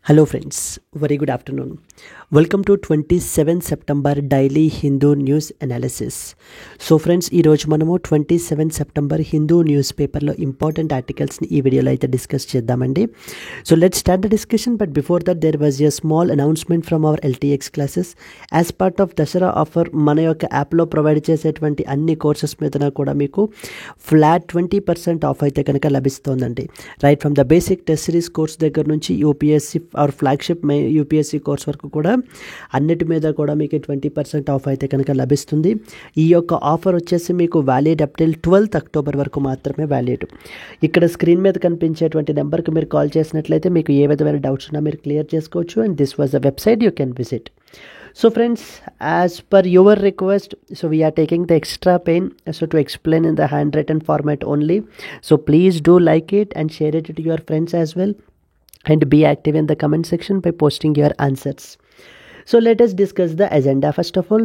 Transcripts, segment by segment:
Hello friends, very good afternoon. Welcome to 27 September Daily Hindu News Analysis. So friends, ఈ రోజు మనము 27 September Hindu news పేపర్లో important ఆర్టికల్స్ని ఈ వీడియోలో అయితే డిస్కస్ చేద్దామండి. So let's start the discussion, but before that there was a small announcement from our LTX classes. As part of Dasara offer మన యొక్క యాప్లో ప్రొవైడ్ చేసేటువంటి అన్ని కోర్సెస్ మీద కూడా మీకు ఫ్లాట్ 20% ఆఫ్ అయితే కనుక లభిస్తోందండి. Right from the basic test series course దగ్గర నుంచి UPSC or flagship UPSC course వరకు కూడా అన్నిటి మీద కూడా మీకు 20% ఆఫ్ అయితే కనుక లభిస్తుంది. ఈ యొక్క ఆఫర్ వచ్చేసి మీకు valid up till 12th October వరకు మాత్రమే వ్యాలిడ్. ఇక్కడ స్క్రీన్ మీద కనిపించేటువంటి నెంబర్కి మీరు కాల్ చేసినట్లయితే మీకు ఏ విధమైన డౌట్స్ ఉన్నా మీరు క్లియర్ చేసుకోవచ్చు. And this was the website you can visit. So friends, as per your request, so we are taking the extra pain to explain in the handwritten format only. So please do like it and share it to your friends as well. And be active in the comment section by posting your answers. So let us discuss the agenda. First of all,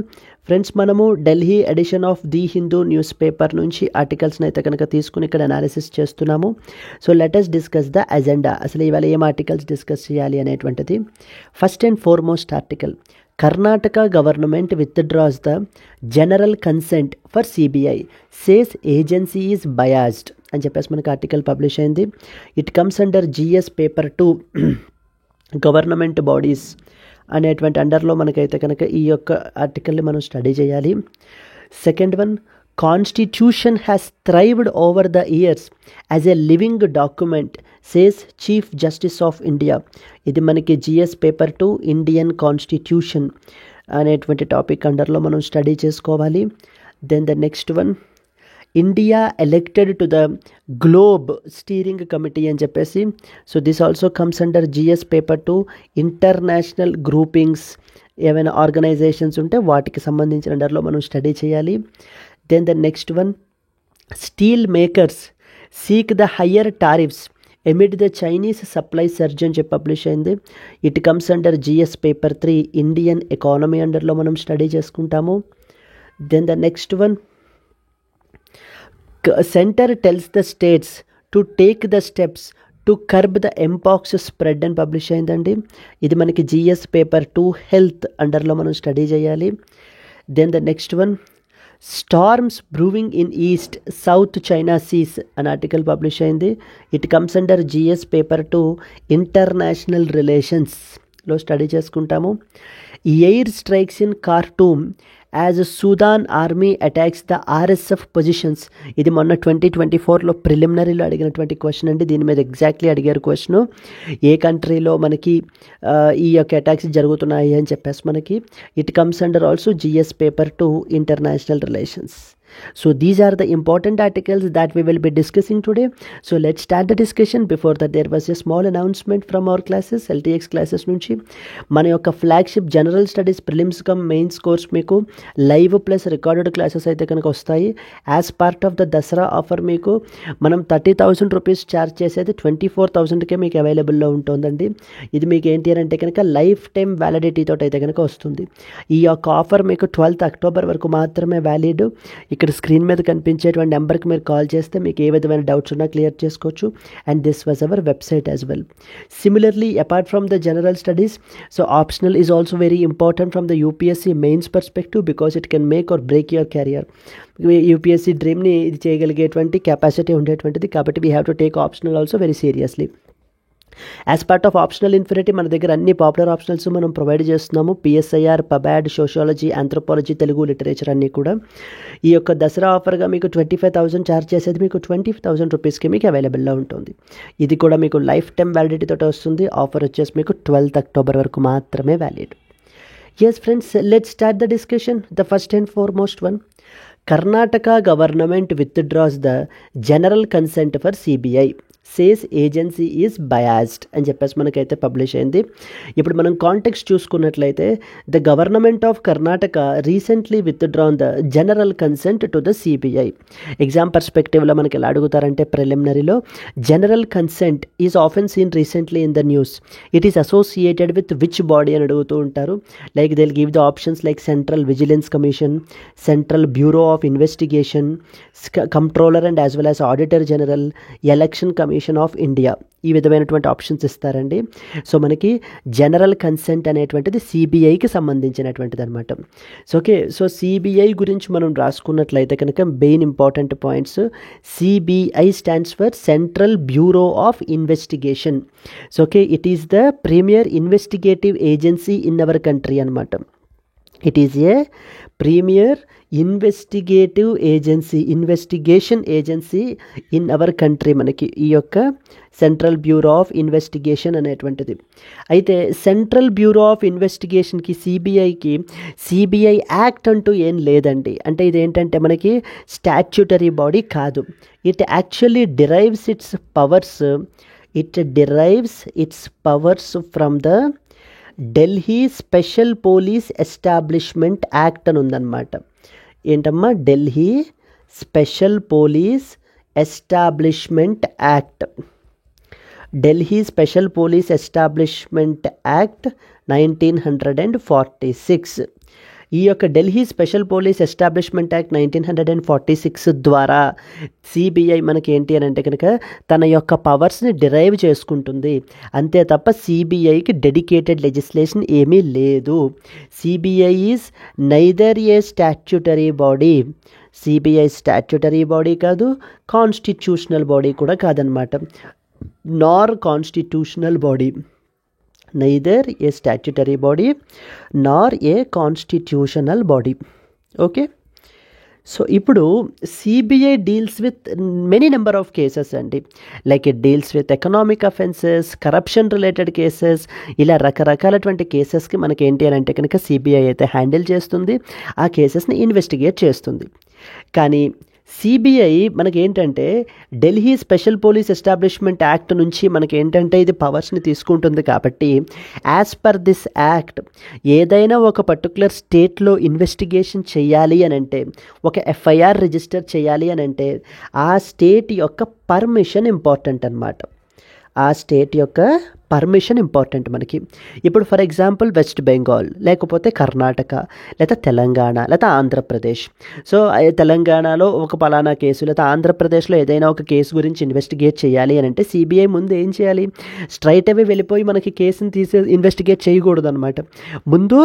friends, మనము Delhi edition of the Hindu newspaper నుంచి ఆర్టికల్స్ని అయితే కనుక తీసుకుని ఇక్కడ analysis చేస్తున్నాము. So let us discuss the agenda. అసలు ఇవాళ ఏం ఆర్టికల్స్ డిస్కస్ చేయాలి అనేటువంటిది. First and foremost article, Karnataka government withdraws the general consent for CBI, says agency is biased అని చెప్పేసి మనకు ఆర్టికల్ పబ్లిష్ అయింది. It comes under GS paper 2 government bodies అనేటువంటి అండర్లో మనకైతే కనుక ఈ యొక్క ఆర్టికల్ని మనం స్టడీ చేయాలి. Second one, constitution has thrived over the years as a living document, says chief justice of India. ఇది మనకి జిఎస్ పేపర్ 2 ఇండియన్ కాన్స్టిట్యూషన్ అనేటువంటి టాపిక్ అండర్లో మనం స్టడీ చేసుకోవాలి. Then the next one, India elected to the globe steering committee అని చెప్పేసి. So this also comes under GS paper 2 international groupings, ఏమైనా organisations ఉంటే వాటికి సంబంధించిన అండర్లో మనం స్టడీ చేయాలి. Then the next one, steel makers seek the higher tariffs amid the Chinese supply surge అని చెప్పి పబ్లిష్ అయింది. It comes under GS paper 3 Indian economy అండర్లో మనం స్టడీ చేసుకుంటాము. Then the next one, centre tells the states to take the steps to curb the mpox spread అని publish అయిందండి. ఇది మనకి జిఎస్ పేపర్ 2 హెల్త్ అండర్లో మనం స్టడీ చేయాలి. Then the next one, storms brewing in east south China seas అని article publish అయింది. It comes under GS paper 2 international రిలేషన్స్లో study చేసుకుంటాము. Air strikes in Khartoum as Sudan army attacks the RSF positions. ఇది మొన్న 2024లో ప్రిలిమినరీలో అడిగినటువంటి question అండి. దీని మీద ఎగ్జాక్ట్లీ అడిగారు క్వశ్చన్, ఏ కంట్రీలో మనకి ఈ యొక్క అటాక్స్ జరుగుతున్నాయి అని చెప్పేసి మనకి. It comes under also GS paper 2 international relations. So these are the important articles that we will be discussing today. So let's start the discussion. Before that there was a small announcement from our classes, LTX classes నుంచి మన యొక్క flagship general studies prelims come mains course మీకు live plus recorded classes అయితే కనుక వస్తాయి. As part of the Dasara offer మీకు మనం 30,000 rupees charge చేసేది 24,000కే మీకు అవైలబుల్లో ఉంటుందండి. ఇది మీకు ఏంటి అని అంటే కనుక లైఫ్ టైం వ్యాలిడిటీ తోటి అయితే కనుక వస్తుంది. ఈ యొక్క ఆఫర్ మీకు 12th అక్టోబర్ వరకు మాత్రమే వ్యాలిడ్. ఇక్కడ స్క్రీన్ మీద కనిపించేటువంటి నెంబర్కి మీరు కాల్ చేస్తే మీకు ఏ విధమైన డౌట్స్ ఉన్నా క్లియర్ చేసుకోవచ్చు. And this was our website as well. Similarly apart from the general studies, so optional is also very important from the UPSC mains perspective because it can make or break your career. UPSC డ్రీమ్ని ఇది చేయగలిగేటువంటి capacity ఉండేటువంటిది కాబట్టి we have to take optional also very seriously. As part of optional Infinity మన దగ్గర అన్ని popular optionals మనం provide చేస్తున్నాము. PSIR, PubAd, sociology, anthropology, Telugu literature అన్నీ కూడా. ఈ యొక్క దసరా ఆఫర్గా మీకు 25,000 ఛార్జ్ చేసేది మీకు 20,000 రూపీస్కి మీకు అవైలబుల్లో ఉంటుంది. ఇది కూడా మీకు లైఫ్ టైం వ్యాలిడిటీ తోటి వస్తుంది. ఆఫర్ వచ్చేసి మీకు 12th అక్టోబర్ వరకు మాత్రమే valid. Yes friends, let's start the discussion. The first and foremost one, Karnataka government withdraws the general consent for CBI, says agency is biased అని చెప్పేసి మనకైతే పబ్లిష్ అయింది. ఇప్పుడు మనం కాంటెక్స్ట్ చూసుకున్నట్లయితే the government of Karnataka recently withdrawn the general consent to the CBI. Exam పర్స్పెక్టివ్లో మనకి ఎలా అడుగుతారంటే ప్రిలిమినరీలో general consent is often seen recently in the news, it is associated with which body అని అడుగుతూ ఉంటారు. Like they will give the options like central vigilance commission, central bureau of investigation, controller and as well as auditor general, election commission, commission of India, ఈ విధమైనటువంటి options ఇస్తారండి. So మనకి general consent అనేటువంటిది సిబిఐకి సంబంధించినటువంటిది అనమాట. సో ఓకే, సో సిబిఐ గురించి మనం రాసుకున్నట్లయితే కనుక main important points, CBI stands for central bureau of investigation. So okay, it is the premier investigative agency in our country అనమాట. It is a premier investigative agency, investigation agency in our country మనకి ఈ యొక్క central bureau of investigation అనేటువంటిది. అయితే central bureau of ఇన్వెస్టిగేషన్కి సిబిఐకి CBI act అంటూ ఏం లేదండి. అంటే ఇదేంటంటే మనకి స్టాట్యూటరీ బాడీ కాదు. It actually derives it's powers from the Delhi special police establishment act అని ఉందన్నమాట. ఏంటమ్మా, Delhi special police establishment act, Delhi special police establishment act 1946. ఈ యొక్క Delhi special police establishment act 1946 ద్వారా సిబిఐ మనకి ఏంటి అని అంటే కనుక తన యొక్క పవర్స్ని డిరైవ్ చేసుకుంటుంది. అంతే తప్ప సిబిఐకి డెడికేటెడ్ లెజిస్లేషన్ ఏమీ లేదు. CBI is neither a statutory body, CBI statutory body కాదు, కాన్స్టిట్యూషనల్ బాడీ కూడా కాదనమాట. Nor constitutional body, neither a statutory body nor a constitutional body. Okay, so ఇప్పుడు CBI deals with many number of cases అండి. Like it deals with economic offences, corruption related cases, ఇలా రకరకాలటువంటి కేసెస్కి మనకి ఏంటి అని అంటే కనుక సిబిఐ అయితే హ్యాండిల్ చేస్తుంది, ఆ కేసెస్ని ఇన్వెస్టిగేట్ చేస్తుంది. కానీ సిబిఐ మనకి ఏంటంటే Delhi special police establishment act నుంచి మనకి ఏంటంటే ఇది పవర్స్ని తీసుకుంటుంది. కాబట్టి యాజ్ పర్ దిస్ యాక్ట్ ఏదైనా ఒక పర్టికులర్ స్టేట్లో ఇన్వెస్టిగేషన్ చేయాలి అని అంటే, ఒక ఎఫ్ఐఆర్ రిజిస్టర్ చేయాలి అని అంటే ఆ స్టేట్ యొక్క పర్మిషన్ ఇంపార్టెంట్ అన్నమాట. ఆ స్టేట్ యొక్క పర్మిషన్ ఇంపార్టెంట్ మనకి. ఇప్పుడు ఫర్ ఎగ్జాంపుల్ వెస్ట్ బెంగాల్, లేకపోతే కర్ణాటక, లేదా తెలంగాణ, లేదా ఆంధ్రప్రదేశ్. సో తెలంగాణలో ఒక పలానా కేసు, లేదా ఆంధ్రప్రదేశ్లో ఏదైనా ఒక కేసు గురించి ఇన్వెస్టిగేట్ చేయాలి అని అంటే సిబిఐ ముందు ఏం చేయాలి, స్ట్రైట్ అవే వెళ్ళిపోయి మనకి కేసుని ఇన్వెస్టిగేట్ చేయకూడదు అనమాట. ముందు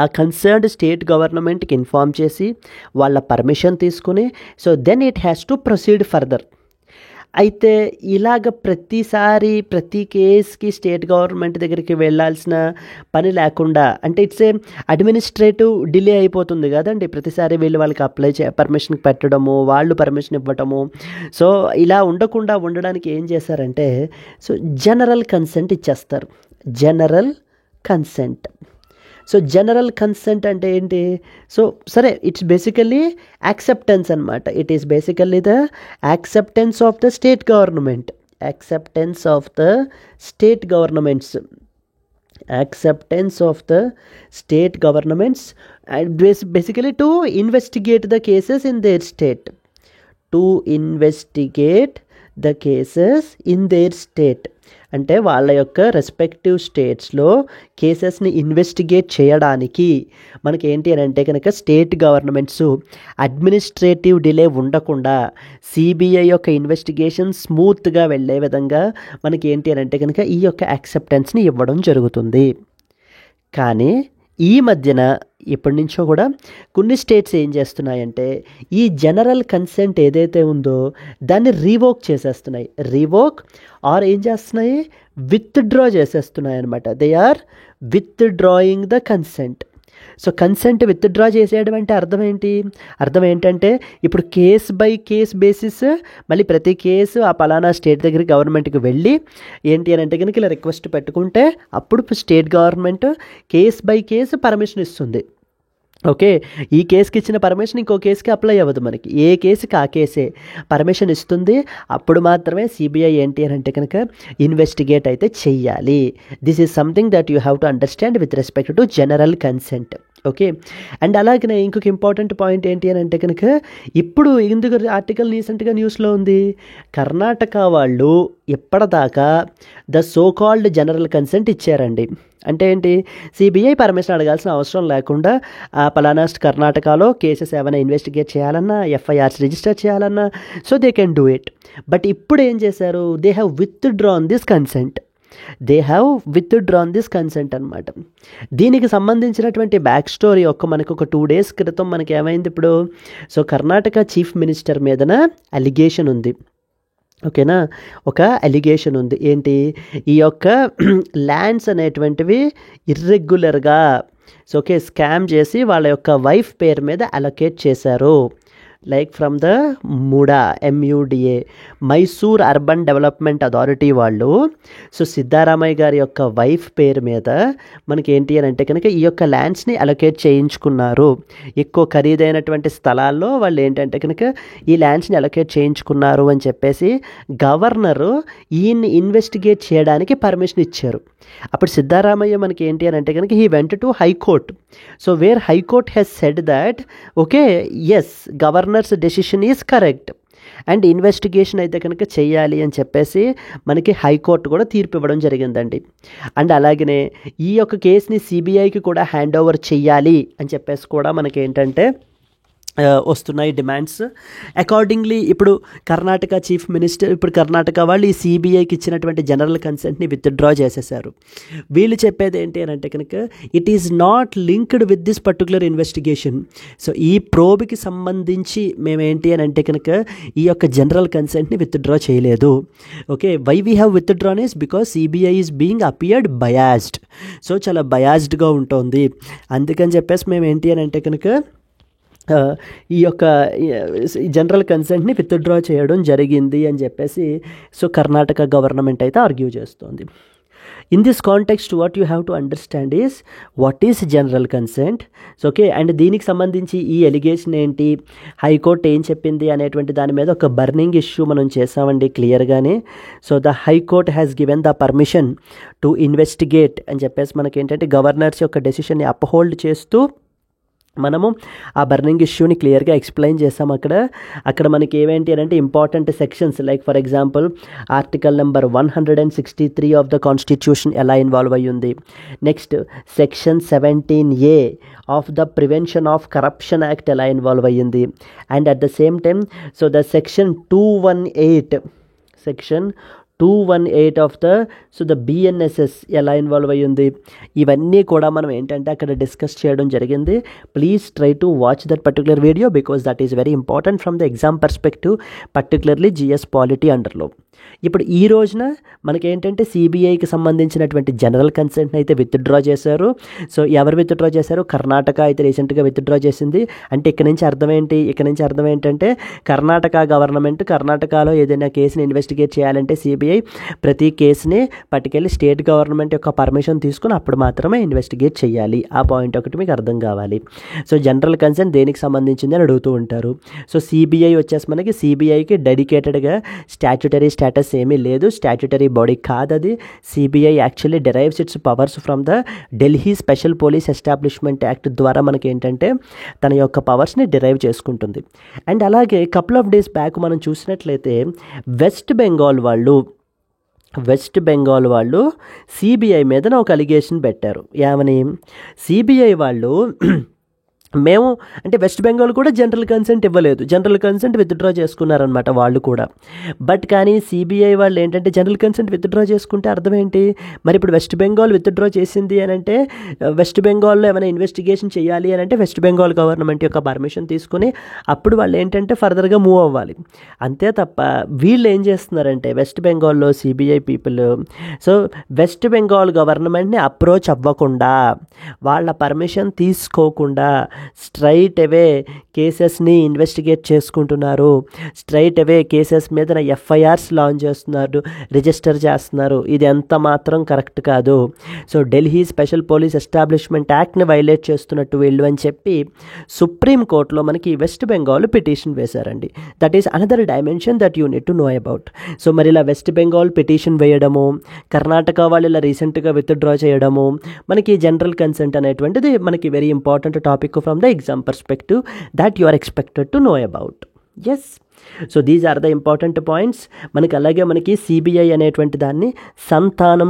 ఆ కన్సర్న్డ్ స్టేట్ గవర్నమెంట్కి ఇన్ఫార్మ్ చేసి వాళ్ళ పర్మిషన్ తీసుకుని, so then it has to proceed further. అయితే ఇలాగ ప్రతిసారి ప్రతి కేసుకి స్టేట్ గవర్నమెంట్ దగ్గరికి వెళ్ళాల్సిన పని లేకుండా, అంటే ఇట్స్ ఏ అడ్మినిస్ట్రేటివ్ డిలే అయిపోతుంది కదండి. ప్రతిసారి వీళ్ళు వాళ్ళకి అప్లై పర్మిషన్ పెట్టడము, వాళ్ళు పర్మిషన్ ఇవ్వటము. సో ఇలా ఉండకుండా ఉండడానికి ఏం చేశారంటే, సో జనరల్ కన్సెంట్ ఇచ్చేస్తారు. General consent. So general consent అంటే ఏంటి, సో సరే ఇట్స్ బేసికల్లీ యాక్సెప్టెన్స్ అనమాట. It is basically the acceptance of the state government, acceptance of the state governments, acceptance of the state governments, and basically to investigate the cases in their state, to investigate the cases in their state. అంటే వాళ్ళ యొక్క respective స్టేట్స్లో కేసెస్ని investigate చేయడానికి మనకి ఏంటి అని అంటే కనుక స్టేట్ గవర్నమెంట్స్ అడ్మినిస్ట్రేటివ్ డిలే ఉండకుండా సిబిఐ యొక్క ఇన్వెస్టిగేషన్ స్మూత్గా వెళ్ళే విధంగా మనకి ఏంటి అని అంటే కనుక ఈ యొక్క యాక్సెప్టెన్స్ని ఇవ్వడం జరుగుతుంది. కానీ ఈ మధ్యన ఎప్పటి నుంచో కూడా కొన్ని స్టేట్స్ ఏం చేస్తున్నాయంటే ఈ జనరల్ కన్సెంట్ ఏదైతే ఉందో దాన్ని రీవోక్ చేసేస్తున్నాయి. రీవోక్ ఆర్ ఏం చేస్తున్నాయి, విత్డ్రా చేసేస్తున్నాయి అనమాట. They are withdrawing the consent. So consent withdraw చేసేయడం అంటే అర్థం ఏంటంటే ఇప్పుడు కేస్ బై కేస్ బేసిస్ మళ్ళీ ప్రతి కేసు ఆ పలానా స్టేట్ దగ్గర గవర్నమెంట్కి వెళ్ళి ఏంటి అని అంటే కనుక ఇలా రిక్వెస్ట్ పెట్టుకుంటే అప్పుడు state government case by case permission ఇస్తుంది. ఓకే, ఈ కేసుకి ఇచ్చిన పర్మిషన్ ఇంకో కేసుకి అప్లై అవ్వదు. మనకి ఏ కేసుకి ఆ కేసే పర్మిషన్ ఇస్తుంది. అప్పుడు మాత్రమే సిబిఐ ఏంటి అని అంటే కనుక ఇన్వెస్టిగేట్ అయితే చెయ్యాలి. This is something that you have to understand with respect to general consent. Okay. And అలాగనే ఇంకొక ఇంపార్టెంట్ పాయింట్ ఏంటి అని అంటే కనుక, ఇప్పుడు ఎందుకు ఆర్టికల్ రీసెంట్గా న్యూస్లో ఉంది, కర్ణాటక వాళ్ళు ఇప్పటిదాకా the so called general consent ఇచ్చారండి. అంటే ఏంటి, సిబిఐ పర్మిషన్ అడగాల్సిన అవసరం లేకుండా పలానా కర్ణాటకలో కేసెస్ ఏమైనా ఇన్వెస్టిగేట్ చేయాలన్నా, ఎఫ్ఐఆర్స్ రిజిస్టర్ చేయాలన్నా, so they can do it. But ఇప్పుడు ఏం చేశారు, they have withdrawn this consent. అనమాట. దీనికి సంబంధించినటువంటి బ్యాక్ స్టోరీ మనకు ఒక 2 days క్రితం మనకి ఏమైంది ఇప్పుడు, సో కర్ణాటక చీఫ్ మినిస్టర్ మీదన అలిగేషన్ ఉంది. ఓకేనా, ఒక అలిగేషన్ ఉంది. ఏంటి, ఈ యొక్క ల్యాండ్స్ అనేటువంటివి ఇర్రెగ్యులర్గా స్కామ్ చేసి వాళ్ళ యొక్క వైఫ్ పేరు మీద అలొకేట్ చేశారు. Like from the MUDA Mysore urban development authority వాళ్ళు, సో సిద్ధారామయ్య గారి యొక్క వైఫ్ పేరు మీద మనకి ఏంటి అని అంటే కనుక ఈ యొక్క ల్యాండ్స్ని అలొకేట్ చేయించుకున్నారు. ఎక్కువ ఖరీదైనటువంటి స్థలాల్లో వాళ్ళు ఏంటంటే కనుక ఈ ల్యాండ్స్ని అలొకేట్ చేయించుకున్నారు అని చెప్పేసి గవర్నరు ఈయన్ని ఇన్వెస్టిగేట్ చేయడానికి పర్మిషన్ ఇచ్చారు. అప్పుడు సిద్ధారామయ్య మనకి ఏంటి అని అంటే కనుక he went to high court. So where high court has said that okay yes governor's decision is correct and investigation అయితే కనుక చెయ్యాలి అని చెప్పేసి మనకి హైకోర్టు కూడా తీర్పు ఇవ్వడం జరిగిందండి. అండ్ అలాగనే ఈ యొక్క కేసుని సిబిఐకి కూడా హ్యాండ్ ఓవర్ చెయ్యాలి అని చెప్పేసి కూడా మనకి ఏంటంటే వస్తున్నాయి డిమాండ్స్. అకార్డింగ్లీ ఇప్పుడు కర్ణాటక చీఫ్ మినిస్టర్, ఇప్పుడు కర్ణాటక వాళ్ళు ఈ సిబిఐకి ఇచ్చినటువంటి జనరల్ కన్సెంట్ని విత్డ్రా చేసేసారు. వీళ్ళు చెప్పేది ఏంటి అని అంటే కనుక it is not linked with this particular investigation. So ఈ ప్రోబ్కి సంబంధించి మేమేంటి అని అంటే కనుక ఈ యొక్క జనరల్ కన్సెంట్ని విత్డ్రా చేయలేదు. Okay, why we have withdrawn is because CBI is being appeared biased. So చాలా బయాస్డ్గా ఉంటుంది. అందుకని చెప్పేసి మేము ఏంటి అని అంటే కనుక ఈ యొక్క జనరల్ కన్సెంట్ని విత్డ్రా చేయడం జరిగింది అని చెప్పేసి సో కర్ణాటక గవర్నమెంట్ అయితే ఆర్గ్యూ చేస్తోంది. In this context what you have to understand is what is general consent. So okay, and దీనికి సంబంధించి ఈ ఎలిగేషన్ ఏంటి, హైకోర్టు ఏం చెప్పింది అనేటువంటి దాని మీద ఒక బర్నింగ్ ఇష్యూ మనం చేసామండి క్లియర్గానే. So the high court has given the permission to investigate అని చెప్పేసి మనకి ఏంటంటే గవర్నర్స్ యొక్క డెసిషన్ని అప్హోల్డ్ చేస్తూ మనము ఆ బర్నింగ్ ఇష్యూని క్లియర్గా ఎక్స్ప్లెయిన్ చేసాం. అక్కడ మనకి ఏమేంటి అంటే important sections like for example article number 163 of the constitution ఎలా ఇన్వాల్వ్ అయ్యి ఉంది. Next section 17A of the prevention of corruption act ఎలా ఇన్వాల్వ్ అయ్యింది. And at the same time so the section 218 of the BNSS ఎలా involve అయ్యింది. ఇవన్నీ కూడా మనం ఏంటంటే అక్కడ డిస్కస్ చేయడం జరిగింది. Please try to watch that particular video because that is very important from the exam perspective, particularly GS polity అండర్లో. ఇప్పుడు ఈ రోజున మనకేంటంటే సిబిఐకి సంబంధించినటువంటి జనరల్ కన్సెంట్ని అయితే విత్డ్రా చేశారు. సో ఎవరు విత్డ్రా చేశారు, కర్ణాటక అయితే రీసెంట్గా విత్డ్రా చేసింది. అంటే ఇక్కడ నుంచి అర్థం ఏంటంటే కర్ణాటక గవర్నమెంట్ కర్ణాటకలో ఏదైనా కేసుని ఇన్వెస్టిగేట్ చేయాలంటే సిబిఐ ప్రతి కేసుని పట్టుకెళ్ళి స్టేట్ గవర్నమెంట్ యొక్క పర్మిషన్ తీసుకుని అప్పుడు మాత్రమే ఇన్వెస్టిగేట్ చేయాలి. ఆ పాయింట్ ఒకటి మీకు అర్థం కావాలి. సో జనరల్ కన్సెంట్ దేనికి సంబంధించింది అని అడుగుతూ ఉంటారు. సో సిబిఐ వచ్చేసి మనకి సిబిఐకి డెడికేటెడ్గా స్టాట్యుటరీ స్టేటస్ ఏమీ లేదు, స్టాట్యుటరీ బాడీ కాదు అది. CBI actually derives it's powers from the Delhi special police establishment act ద్వారా మనకి ఏంటంటే తన యొక్క పవర్స్ని డిరైవ్ చేసుకుంటుంది. అండ్ అలాగే కపుల్ ఆఫ్ డేస్ బ్యాక్ మనం చూసినట్లయితే వెస్ట్ బెంగాల్ వాళ్ళు సిబిఐ మీద ఒక అలిగేషన్ పెట్టారు. ఏమని, సిబిఐ వాళ్ళు మేము అంటే వెస్ట్ బెంగాల్ కూడా జనరల్ కన్సెంట్ ఇవ్వలేదు, జనరల్ కన్సెంట్ విత్డ్రా చేసుకున్నారనమాట వాళ్ళు కూడా. బట్ కానీ సిబిఐ వాళ్ళు ఏంటంటే జనరల్ కన్సెంట్ విత్డ్రా చేసుకుంటే అర్థం ఏంటి, మరి ఇప్పుడు వెస్ట్ బెంగాల్ విత్డ్రా చేసింది అని అంటే వెస్ట్ బెంగాల్లో ఏమైనా ఇన్వెస్టిగేషన్ చేయాలి అని అంటే వెస్ట్ బెంగాల్ గవర్నమెంట్ యొక్క పర్మిషన్ తీసుకుని అప్పుడు వాళ్ళు ఏంటంటే ఫర్దర్గా మూవ్ అవ్వాలి. అంతే తప్ప వీళ్ళు ఏం చేస్తున్నారంటే వెస్ట్ బెంగాల్లో CBI people so West Bengal గవర్నమెంట్ని అప్రోచ్ అవ్వకుండా వాళ్ళ పర్మిషన్ తీసుకోకుండా స్ట్రైట్ అవే కేసెస్ని ఇన్వెస్టిగేట్ చేసుకుంటున్నారు, స్ట్రైట్ అవే కేసెస్ మీద ఎఫ్ఐఆర్స్ లాంచ్ చేస్తున్నారు, రిజిస్టర్ చేస్తున్నారు. ఇది ఎంత మాత్రం కరెక్ట్ కాదు. So Delhi special police establishment యాక్ట్ని వైలేట్ చేస్తున్నట్టు వీళ్ళు అని చెప్పి సుప్రీంకోర్టులో మనకి వెస్ట్ బెంగాల్ పిటిషన్ వేశారండి. That is another dimension that you need to know about. So మరి ఇలా వెస్ట్ బెంగాల్ పిటిషన్ వేయడము, కర్ణాటక వాళ్ళు ఇలా రీసెంట్గా విత్డ్రా చేయడము, మనకి జనరల్ కన్సెంట్ అనేటువంటిది మనకి very important topic from the exam perspective that you are expected to know about. Yes, so these are the important points. మనకి అలాగే మనకి సిబిఐ అనేటువంటి దాన్ని సంతానం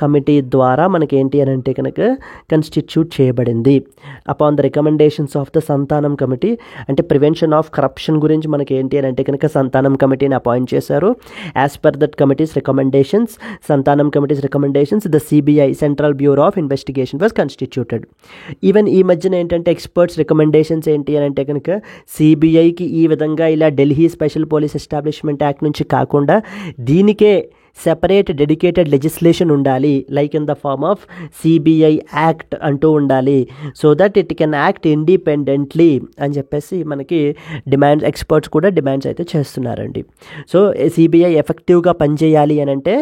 కమిటీ ద్వారా మనకి ఏంటి అని అంటే కనుక కన్స్టిట్యూట్ చేయబడింది. Upon the recommendations of the సంతానం కమిటీ, అంటే ప్రివెన్షన్ ఆఫ్ కరప్షన్ గురించి మనకి ఏంటి అని అంటే కనుక సంతానం కమిటీని అపాయింట్ చేశారు. As per that committee's recommendations, Santhanam committee's recommendations, the CBI central bureau of investigation was constituted. Even ఈ మధ్యన ఏంటంటే ఎక్స్పర్ట్స్ రికమెండేషన్స్ ఏంటి అని అంటే కనుక సిబిఐకి ఈ విధంగా ఇలా Delhi special police establishment act నుంచి కాకుండా దీనికే సెపరేట్ డెడికేటెడ్ లెజిస్లేషన్ ఉండాలి, like in the form of CBI act అంటూ ఉండాలి, so that it can act independently అని చెప్పేసి మనకి ఎక్స్పర్ట్స్ కూడా డిమాండ్స్ అయితే చేస్తున్నారండి. సో సిబిఐ ఎఫెక్టివ్గా పనిచేయాలి అని అంటే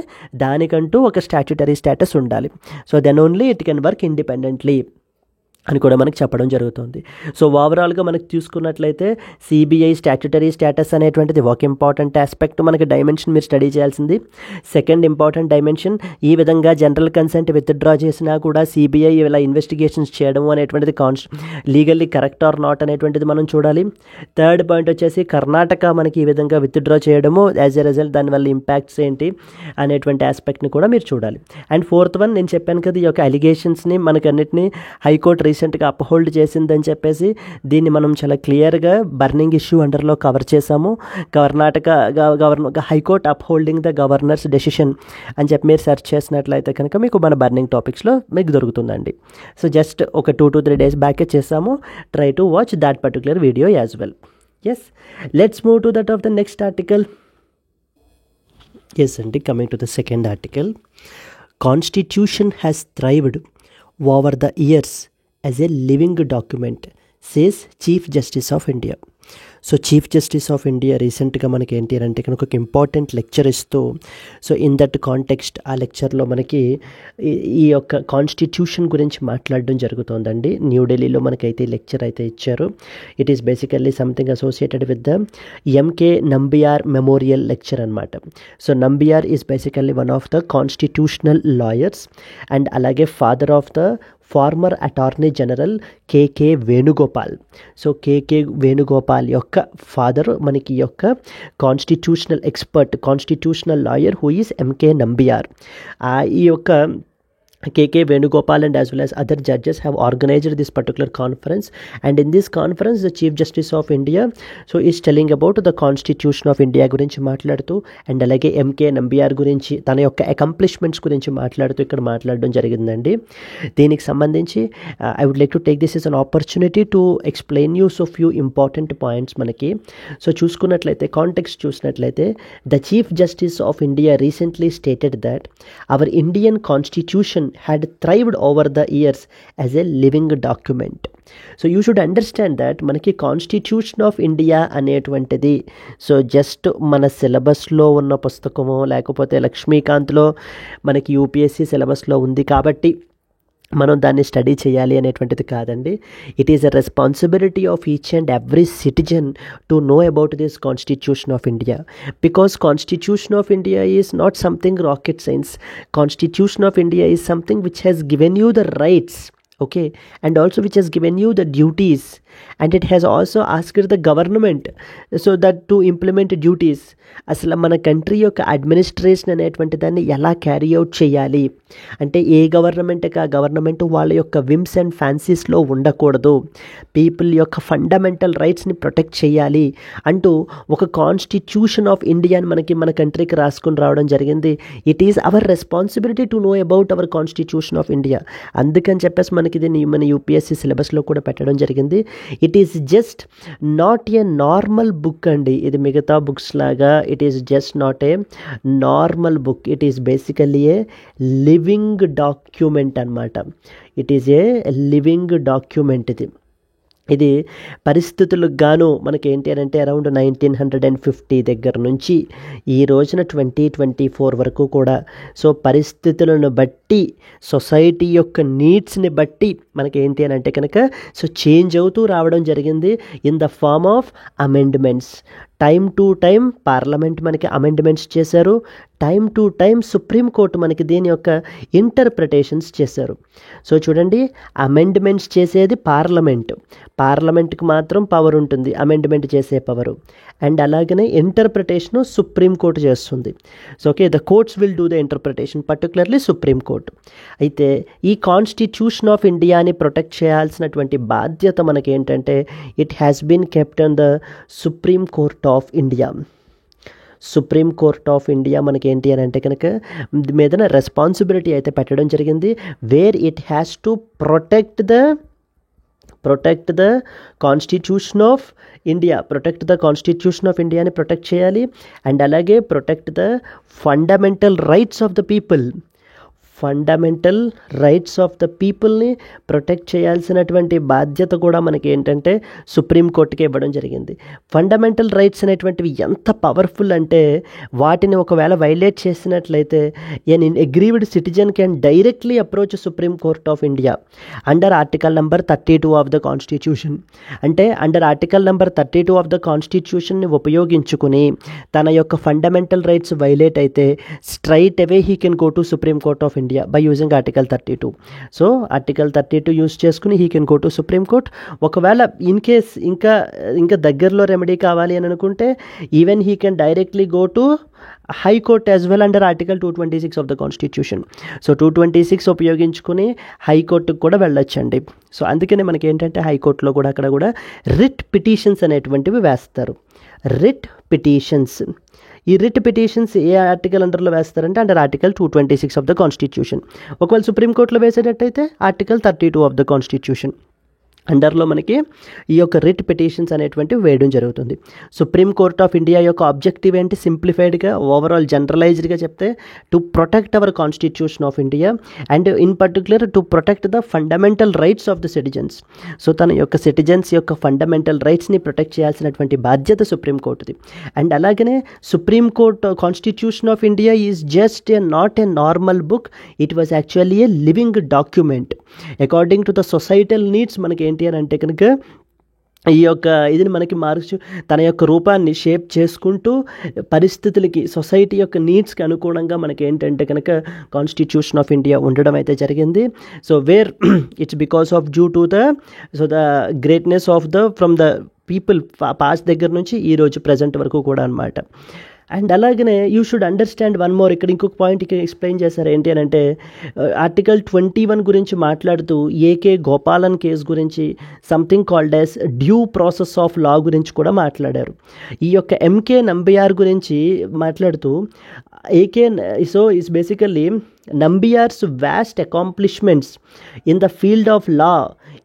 దానికంటూ ఒక స్టాట్యుటరీ స్టేటస్ ఉండాలి. So then only it can work independently అని కూడా మనకి చెప్పడం జరుగుతుంది. సో ఓవరాల్గా మనకి చూసుకున్నట్లయితే సిబిఐ స్టాట్యుటరీ స్టేటస్ అనేటువంటిది ఒక ఇంపార్టెంట్ ఆస్పెక్ట్, మనకి డైమెన్షన్ మీరు స్టడీ చేయాల్సింది. సెకండ్ ఇంపార్టెంట్ డైమెన్షన్, ఈ విధంగా జనరల్ కన్సెంట్ విత్డ్రా చేసినా కూడా సిబిఐ ఇలా ఇన్వెస్టిగేషన్స్ చేయడం అనేటువంటిది లీగల్లీ కరెక్ట్ ఆర్ నాట్ అనేటువంటిది మనం చూడాలి. థర్డ్ పాయింట్ వచ్చేసి కర్ణాటక మనకి ఈ విధంగా విత్డ్రా చేయడము యాజ్ ఎ రిజల్ట్ దానివల్ల ఇంపాక్ట్స్ ఏంటి అనేటువంటి ఆస్పెక్ట్ని కూడా మీరు చూడాలి. అండ్ ఫోర్త్ వన్, నేను చెప్పాను కదా ఈ యొక్క అలిగేషన్స్ని మనకన్నిటిని హైకోర్టు రీసెంట్గా అప్హోల్డ్ చేసిందని చెప్పేసి దీన్ని మనం చాలా క్లియర్గా బర్నింగ్ ఇష్యూ అండర్లో కవర్ చేసాము. Karnataka high court upholding the governors decision అని చెప్పి మీరు సెర్చ్ చేసినట్లయితే కనుక మీకు మన బర్నింగ్ టాపిక్స్లో మీకు దొరుకుతుందండి. సో జస్ట్ ఒక 2 to 3 days బ్యాకే చేసాము. Try to watch that particular video as well. Yes, let's move to that of the next article. Yes అండి, coming to the second article. Constitution has thrived over the years as a living document, says Chief Justice of India. So chief justice of India రీసెంట్గా మనకి ఏంటి అంటే కనుక ఒక important lecture ఇస్తూ, so in that context ఆ లెక్చర్లో మనకి ఈ యొక్క కాన్స్టిట్యూషన్ గురించి మాట్లాడడం జరుగుతుందండి. న్యూఢిల్లీలో మనకైతే ఈ లెక్చర్ అయితే ఇచ్చారు. It is basically something associated with the MK Nambiar memorial lecture అనమాట. So Nambiar is basically one of the constitutional lawyers and అలాగే father of the former attorney general KK Venugopal. So KK Venugopal యొక్క ఫాదర్ మనకి యొక్క constitutional expert, constitutional lawyer who is MK Nambiar. ఈ యొక్క KK Venugopal and as well as other judges have organized this particular conference, and in this conference the Chief Justice of India so is telling about the Constitution of India గురించి మాట్లాడుతూ and అలాగే MK Nambiar గురించి తన యొక్క accomplishments గురించి మాట్లాడుతూ ఇక్కడ మాట్లాడడం జరిగిందండి. దీనికి సంబంధించి I would like to take this is an opportunity to explain you so few important points మనకి. సో చూసుకున్నట్లయితే కాంటెక్స్ట్ చూసినట్లయితే the chief justice of India recently stated that our Indian constitution had thrived over the years as a living document. So you should understand that మనకి constitution of India అనేటువంటిది so just మన సిలబస్లో ఉన్న పుస్తకమో లేకపోతే లక్ష్మీకాంత్లో మనకి UPSC సిలబస్లో ఉంది కాబట్టి మనం దాన్ని స్టడీ చేయాలి అనేటువంటిది కాదండి. It is a responsibility of each and every citizen to know about this constitution of India, because constitution of India is not something rocket science. Constitution of India is something which has given you the rights, okay, and also which has given you the duties, and it has also asked the government so that to implement duties. అసలు మన country యొక్క administration అనేటువంటి దాన్ని ఎలా carry out చేయాలి అంటే ఏ గవర్నమెంట్కి ఆ గవర్నమెంట్ వాళ్ళ యొక్క విమ్స్ అండ్ ఫ్యాన్సీస్లో ఉండకూడదు, పీపుల్ యొక్క ఫండమెంటల్ రైట్స్ని ప్రొటెక్ట్ చేయాలి అంటూ ఒక కాన్స్టిట్యూషన్ ఆఫ్ ఇండియాని మన కంట్రీకి రాసుకుని రావడం జరిగింది. It is our responsibility to know about our constitution of India. అందుకని చెప్పేసి మనకి ఇది మన యూపీఎస్సీ సిలబస్లో కూడా పెట్టడం జరిగింది. It is just not a normal book అండి. ఇది మిగతా బుక్స్ లాగా it is just not a normal book. It is basically a living document అనమాట. It is a living document. ఇది పరిస్థితులకు గాను మనకి ఏంటి అని అంటే అరౌండ్ 1950 దగ్గర నుంచి ఈ రోజున 2024 వరకు కూడా సో పరిస్థితులను బట్టి సొసైటీ యొక్క నీడ్స్ని బట్టి మనకి ఏంటి అని అంటే కనుక సో చేంజ్ అవుతూ రావడం జరిగింది in the form of amendments. Time to time parliament మనకి అమెండ్మెంట్స్ చేశారు, టైం టు టైం సుప్రీంకోర్టు మనకి దీని యొక్క ఇంటర్ప్రిటేషన్స్ చేశారు. సో చూడండి, అమెండ్మెంట్స్ చేసేది పార్లమెంట్కి మాత్రం పవర్ ఉంటుంది అమెండ్మెంట్ చేసే పవరు, అండ్ అలాగనే ఇంటర్ప్రిటేషను సుప్రీంకోర్టు చేస్తుంది. So okay, the courts will do the interpretation, particularly supreme court. అయితే ఈ కాన్స్టిట్యూషన్ ఆఫ్ ఇండియాని ప్రొటెక్ట్ చేయాల్సినటువంటి బాధ్యత మనకి ఏంటంటే it has been kept on the supreme court of India. Supreme court of India మనకి ఏంటి అని అంటే కనుక మీదన రెస్పాన్సిబిలిటీ అయితే పెట్టడం జరిగింది, where it has to protect the constitution of ఇండియాని ప్రొటెక్ట్ చేయాలి, అండ్ అలాగే protect the fundamental rights of the పీపుల్ని ప్రొటెక్ట్ చేయాల్సినటువంటి బాధ్యత కూడా మనకి ఏంటంటే సుప్రీంకోర్టుకి ఇవ్వడం జరిగింది. ఫండమెంటల్ రైట్స్ అనేటువంటివి ఎంత పవర్ఫుల్ అంటే వాటిని ఒకవేళ వైలేట్ చేసినట్లయితే an aggrieved citizen can directly approach supreme court of India under article number 32 of the constitution. అంటే under article number 32 of the కాన్స్టిట్యూషన్ని ఉపయోగించుకుని తన యొక్క ఫండమెంటల్ రైట్స్ వైలేట్ అయితే straight away he can go to supreme court of India by using article 32. So article 32 use చేసుకుని he can go to supreme court. ఒకవేళ in case ఇంకా దగ్గరలో remedy కావాలి అని అనుకుంటే even he can directly go to high court as well under article 226 of the constitution. So 226 ఉపయోగించుకుని హైకోర్టుకు కూడా వెళ్ళొచ్చండి. సో అందుకనే మనకి ఏంటంటే హైకోర్టులో కూడా అక్కడ కూడా రిట్ పిటిషన్స్ అనేటువంటివి వేస్తారు. ఈ రిట్ పిటిషన్స్ ఏ ఆర్టికల్ అండర్లో వేస్తారంటే under article 226 of the constitution. ఒకవేళ సుప్రీంకోర్టులో వేసేటట్టయితే ఆర్టికల్ 32 ఆఫ్ ద కాన్స్టిట్యూషన్ అండర్లో మనకి ఈ యొక్క రిట్ పిటిషన్స్ అనేటువంటివి వేయడం జరుగుతుంది. సుప్రీం కోర్ట్ ఆఫ్ ఇండియా యొక్క ఆబ్జెక్టివ్ ఏంటి, సింప్లిఫైడ్గా ఓవరాల్ జనరలైజ్డ్గా చెప్తే to protect our constitution of India and in particular to protect the fundamental rights of the citizens. So తన యొక్క సిటిజన్స్ యొక్క ఫండమెంటల్ రైట్స్ని ప్రొటెక్ట్ చేయాల్సినటువంటి బాధ్యత సుప్రీంకోర్టుది. అండ్ అలాగనే Supreme Court constitution of India is just not a normal book, it was actually A living document according to the societal needs. మనకి ఏంటి అని అంటే కనుక ఈ యొక్క ఇదిని మనకి మార్చు తన యొక్క రూపాన్ని షేప్ చేసుకుంటూ పరిస్థితులకి సొసైటీ యొక్క నీడ్స్కి అనుగుణంగా మనకి ఏంటంటే కనుక కాన్స్టిట్యూషన్ ఆఫ్ ఇండియా ఉండడం అయితే జరిగింది. So where it's because of due to the greatness of from the people past దగ్గర నుంచి ఈరోజు ప్రజెంట్ వరకు కూడా అనమాట. అండ్ అలాగనే you should understand one more, ఇక్కడ ఇంకొక పాయింట్ ఇక్కడ ఎక్స్ప్లెయిన్ చేశారు ఏంటి అని అంటే ఆర్టికల్ 21 గురించి మాట్లాడుతూ ఏకే గోపాలన్ కేసు గురించి something called as due process of లా గురించి కూడా మాట్లాడారు. ఈ యొక్క ఎంకే నంబియార్ గురించి మాట్లాడుతూ so it's basically Nambiar's vast accomplishments in the field of law,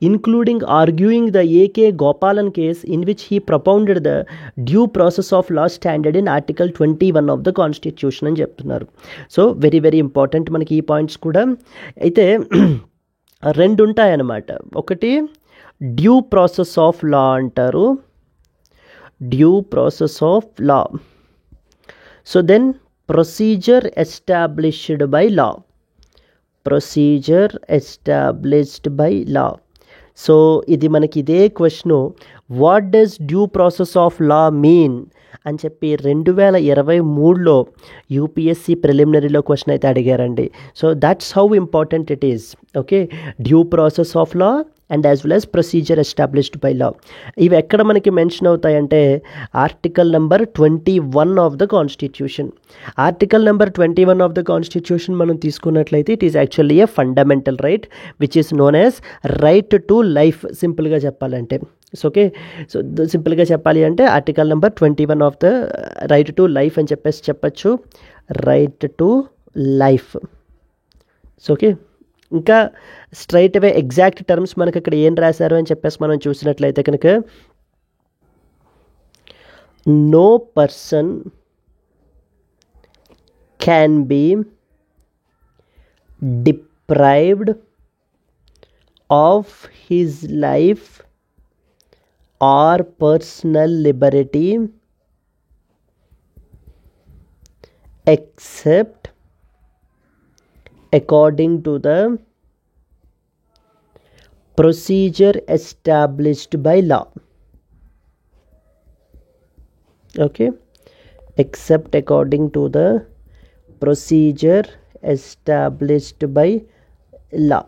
including arguing the A.K. Gopalan case in which he propounded the due process of law standard in Article 21 of the Constitution అని చెప్తున్నారు. So very very important మనకి ఈ points కూడా. అయితే రెండు ఉంటాయన్నమాట. ఒకటి due process of law అంటారు, due process of law. So then procedure established by law. So ఇది మనకి ఇదే question, what does due process of law mean అని చెప్పి 2023లో యూపీఎస్సీ ప్రిలిమినరీలో క్వశ్చన్ అయితే అడిగారండి. So that's how important it is. Okay, due process of law and as well as procedure established by law. ఇవి ఎక్కడ మనకి మెన్షన్ అవుతాయంటే article number 21 of the constitution. Article number 21 of the constitution మనం తీసుకున్నట్లయితే it is actually a fundamental right which is known as right to life. సింపుల్గా చెప్పాలంటే okay, so సింపుల్గా చెప్పాలి అంటే article number 21 of the right to life అని చెప్పచ్చు, right to life. So okay, ఇంకా స్ట్రైట్ అవే ఎగ్జాక్ట్ టర్మ్స్ మనకి అక్కడ ఏం రాశారు అని చెప్పేసి మనం చూసినట్లయితే కనుక no person can be deprived of his life or personal liberty except according to the procedure established by law. Okay, except according to the procedure established by law.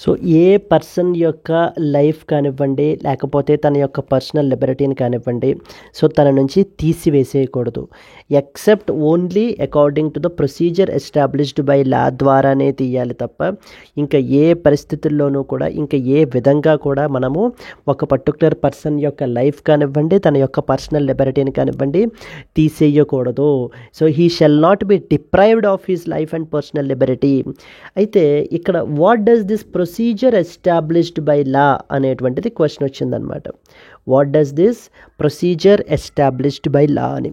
So A person యొక్క life కానివ్వండి, లేకపోతే తన యొక్క personal లిబర్టీని కానివ్వండి, so తన నుంచి తీసివేసేయకూడదు. Except only according to the procedure established by law ద్వారానే తీయాలి తప్ప ఇంకా ఏ పరిస్థితుల్లోనూ కూడా, ఇంకా ఏ విధంగా కూడా మనము ఒక పర్టికులర్ పర్సన్ యొక్క లైఫ్ కానివ్వండి, తన యొక్క పర్సనల్ లిబర్టీని కానివ్వండి తీసేయకూడదు. So he shall not be deprived of his life and personal liberty. అయితే ఇక్కడ what does this procedure established by law అనేటువంటిది క్వశ్చన్ వచ్చిందనమాట. What does this procedure established by law అని.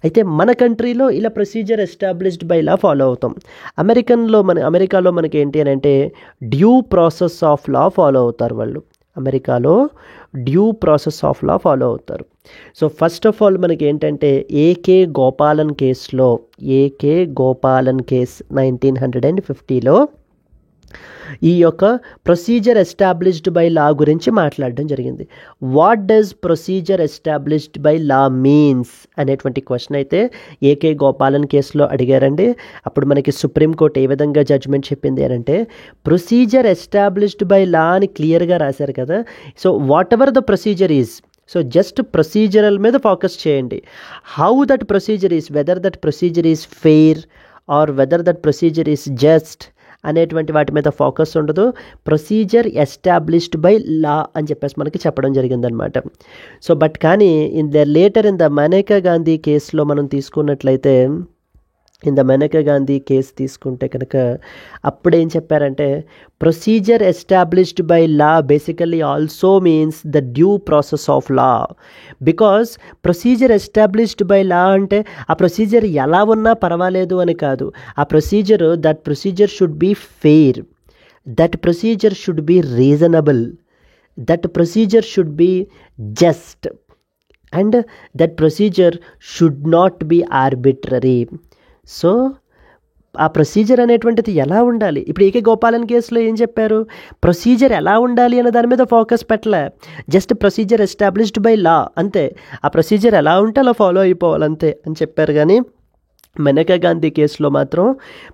అయితే మన కంట్రీలో ఇలా procedure established by law follow అవుతాం. అమెరికాలో మనకి ఏంటి అని అంటే due process of law follow అవుతారు వాళ్ళు. అమెరికాలో due process of law follow అవుతారు. సో ఫస్ట్ ఆఫ్ ఆల్ మనకి ఏంటంటే ఏకే గోపాలన్ కేసులో, ఏకే గోపాలన్ కేస్ 1950లో ఈ యొక్క ప్రొసీజర్ ఎస్టాబ్లిష్డ్ బై లా గురించి మాట్లాడడం జరిగింది. What does procedure established by law means అనేటువంటి క్వశ్చన్ అయితే ఏకే గోపాలన్ కేసులో అడిగారండి. అప్పుడు మనకి సుప్రీంకోర్టు ఏ విధంగా జడ్జ్మెంట్ చెప్పింది అని అంటే ప్రొసీజర్ ఎస్టాబ్లిష్డ్ బై లా అని క్లియర్గా రాశారు కదా. So what ever the procedure is, so just procedural మీద ఫోకస్ చేయండి. How that procedure is, whether that procedure is fair or whether that procedure is just అనేటువంటి వాటి మీద ఫోకస్ ఉండదు. ప్రొసీజర్ ఎస్టాబ్లిష్డ్ బై లా అని చెప్పేసి మనకి చెప్పడం జరిగిందనమాట. సో బట్ కానీ later in the Maneka Gandhi కేసులో మనం తీసుకున్నట్లయితే, in the Maneka Gandhi case తీసుకుంటే కనుక అప్పుడేం చెప్పారంటే procedure established by law basically also means the due process of law. Because procedure established by law అంటే ఆ ప్రొసీజర్ ఎలా ఉన్నా పర్వాలేదు అని కాదు. ఆ procedure, that procedure should be fair, that procedure should be reasonable, that procedure should be just, and that procedure should not be arbitrary. So ఆ procedure అనేటువంటిది ఎలా ఉండాలి. ఇప్పుడు ఏకే గోపాలన్ కేసులో ఏం చెప్పారు, ప్రొసీజర్ ఎలా ఉండాలి అనే దాని మీద ఫోకస్ పెట్టలే, జస్ట్ ప్రొసీజర్ ఎస్టాబ్లిష్డ్ బై లా అంతే. ఆ ప్రొసీజర్ ఎలా ఉంటే అలా ఫాలో అయిపోవాలంతే అని చెప్పారు. కానీ మేనకా గాంధీ కేసులో మాత్రం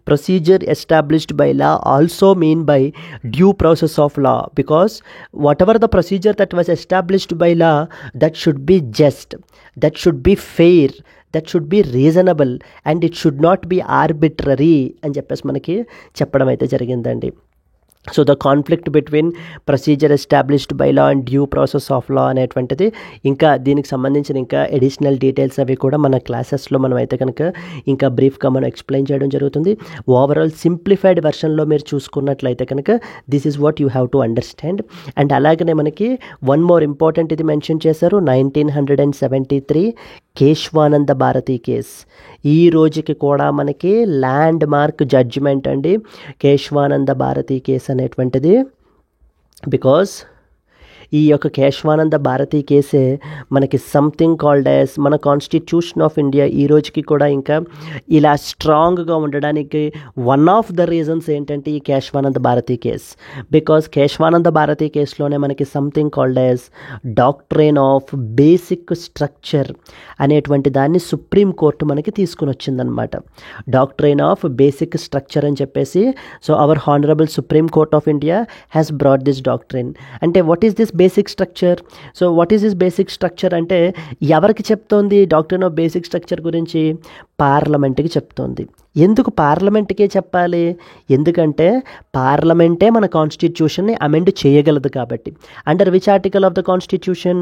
procedure established by law also mean by due process of law, because what ever the procedure that was established by law that should be just, that should be fair, that should be reasonable, and it should not be arbitrary అని చెప్పేసి మనకి చెప్పడం అయితే జరిగిందండి. So the conflict between procedure established by law and due process of లా అనేటువంటిది, ఇంకా దీనికి సంబంధించిన ఇంకా ఎడిషనల్ డీటెయిల్స్ అవి కూడా మన క్లాసెస్లో మనం అయితే కనుక ఇంకా బ్రీఫ్గా మనం ఎక్స్ప్లెయిన్ చేయడం జరుగుతుంది. ఓవరాల్ సింప్లిఫైడ్ వెర్షన్లో మీరు చూసుకున్నట్లయితే కనుక this is what you have to understand. And అలాగనే మనకి వన్ మోర్ ఇంపార్టెంట్ ఇది మెన్షన్ చేశారు, 1973 కేశవానంద భారతి కేస్. ఈ రోజుకి కూడా మనకి ల్యాండ్ మార్క్ జడ్జిమెంట్ అండి కేశవానంద భారతి కేస్ అనేటువంటిది. బికాస్ ఈ యొక్క కేశవానంద భారతి కేసే మనకి సంథింగ్ కాల్డ్ యాజ్ మన కాన్స్టిట్యూషన్ ఆఫ్ ఇండియా ఈ రోజుకి కూడా ఇంకా ఇలా స్ట్రాంగ్గా ఉండడానికి వన్ ఆఫ్ ద రీజన్స్ ఏంటంటే ఈ కేశవానంద భారతి కేస్. బికాస్ కేశవానంద భారతి కేసులోనే మనకి something called as doctrine of basic structure అనేటువంటి దాన్ని సుప్రీంకోర్టు మనకి తీసుకుని వచ్చిందనమాట. డాక్ట్రైన్ ఆఫ్ బేసిక్ స్ట్రక్చర్ అని చెప్పేసి, so our honourable supreme court of India has brought this doctrine. అంటే what is this basic structure? So what is this basic structure అంటే ఎవరికి చెప్తోంది డాక్ట్రైన్ ఆఫ్ బేసిక్ స్ట్రక్చర్ గురించి? పార్లమెంట్కి చెప్తోంది. ఎందుకు పార్లమెంట్కే చెప్పాలి? ఎందుకంటే పార్లమెంటే మన కాన్స్టిట్యూషన్ని అమెండ్ చేయగలదు కాబట్టి. Under which article of the constitution?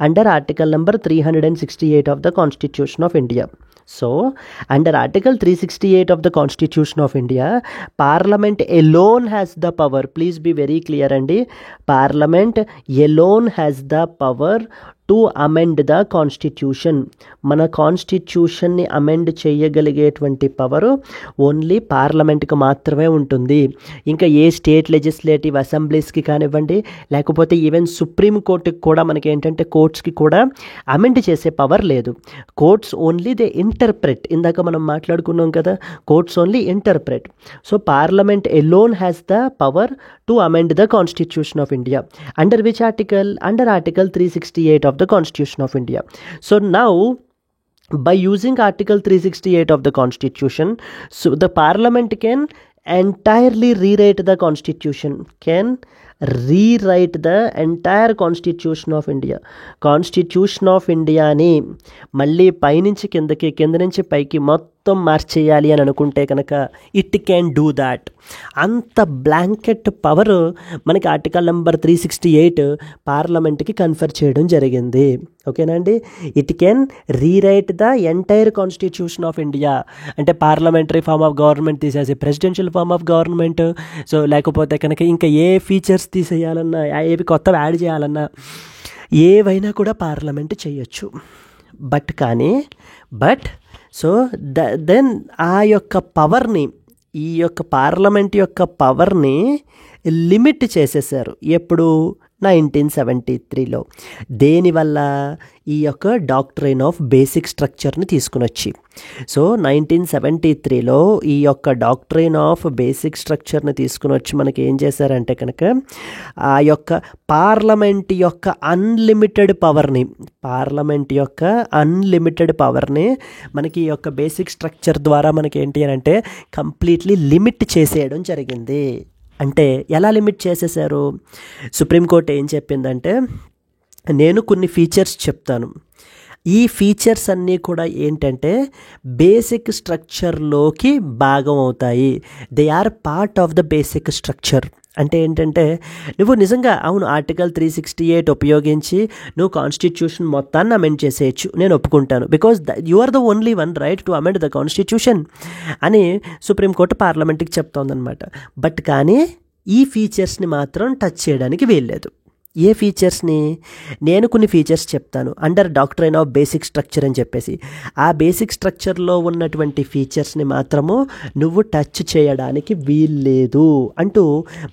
Under article number 368 of the constitution of India. So, under Article 368 of the Constitution of India, Parliament alone has the power. Please be very clear, Andy. Parliament alone has the power to amend the constitution. మన కాన్స్టిట్యూషన్ని amend చేయగలిగేటువంటి power only పార్లమెంట్కి మాత్రమే ఉంటుంది. ఇంకా ఏ state legislative అసెంబ్లీస్కి కానివ్వండి, లేకపోతే even supreme కోర్టుకి కూడా మనకి ఏంటంటే కోర్ట్స్కి కూడా అమెండ్ చేసే పవర్ లేదు. Courts only they interpret. ఇందాక మనం మాట్లాడుకున్నాం కదా, courts only interpret. So parliament alone has the power to amend the Constitution of India. Under which article? Under Article 368 of the Constitution of India. So now, by using Article 368 of the Constitution, so the Parliament can entirely rewrite the Constitution, can rewrite the entire Constitution of India. Constitution of India అని మళ్ళీ పైనుంచి కిందకి, కింద నుంచి పైకి మొత్తం మార్చేయాలి అని అనుకుంటే కనుక ఇట్ క్యాన్ డూ దాట్. అంత బ్లాంకెట్ పవర్ మనకి ఆర్టికల్ నెంబర్ 368 పార్లమెంట్కి కన్ఫర్ చేయడం జరిగింది. ఓకేనా అండి? It can rewrite the entire constitution of India. అంటే పార్లమెంటరీ ఫార్మ్ ఆఫ్ గవర్నమెంట్ తీసేసి presidential form of government, so లేకపోతే కనుక ఇంకా ఏ ఫీచర్స్ తీసేయాలన్నా, ఏవి కొత్తవి యాడ్ చేయాలన్నా ఏవైనా కూడా పార్లమెంట్ చేయొచ్చు. బట్ సో దెన్ ఆ యొక్క పవర్ని, ఈ యొక్క పార్లమెంట్ యొక్క పవర్ని లిమిట్ చేసేసారు. ఎప్పుడు? 1973లో. దేనివల్ల? ఈ యొక్క డాక్ట్రైన్ ఆఫ్ బేసిక్ స్ట్రక్చర్ని తీసుకుని వచ్చి. సో 1973లో ఈ యొక్క డాక్ట్రైన్ ఆఫ్ బేసిక్ స్ట్రక్చర్ని తీసుకుని వచ్చి మనకి ఏం చేశారంటే కనుక ఆ యొక్క పార్లమెంట్ యొక్క అన్లిమిటెడ్ పవర్ని మనకి ఈ యొక్క బేసిక్ స్ట్రక్చర్ ద్వారా మనకి ఏంటి అని అంటే కంప్లీట్లీ లిమిట్ చేసేయడం జరిగింది. అంటే ఎలా లిమిట్ చేసేసారు? సుప్రీంకోర్టు ఏం చెప్పిందంటే, నేను కొన్ని ఫీచర్స్ చెప్తాను, ఈ ఫీచర్స్ అన్నీ కూడా ఏంటంటే బేసిక్ స్ట్రక్చర్లోకి భాగం అవుతాయి. They are part of the basic structure. అంటే ఏంటంటే నువ్వు నిజంగా అవును ఆర్టికల్ 368 ఉపయోగించి నువ్వు కాన్స్టిట్యూషన్ మొత్తాన్ని అమెండ్ చేసేయచ్చు, నేను ఒప్పుకుంటాను, because you are the only one right to amend the constitution అని సుప్రీంకోర్టు పార్లమెంట్కి చెప్తోందనమాట. బట్ కానీ ఈ ఫీచర్స్ని మాత్రం టచ్ చేయడానికి వీల్లేదు. ఏ ఫీచర్స్ని? నేను కొన్ని ఫీచర్స్ చెప్తాను under doctrine of basic structure అని చెప్పేసి, ఆ బేసిక్ స్ట్రక్చర్లో ఉన్నటువంటి ఫీచర్స్ని మాత్రము నువ్వు టచ్ చేయడానికి వీల్లేదు అంటూ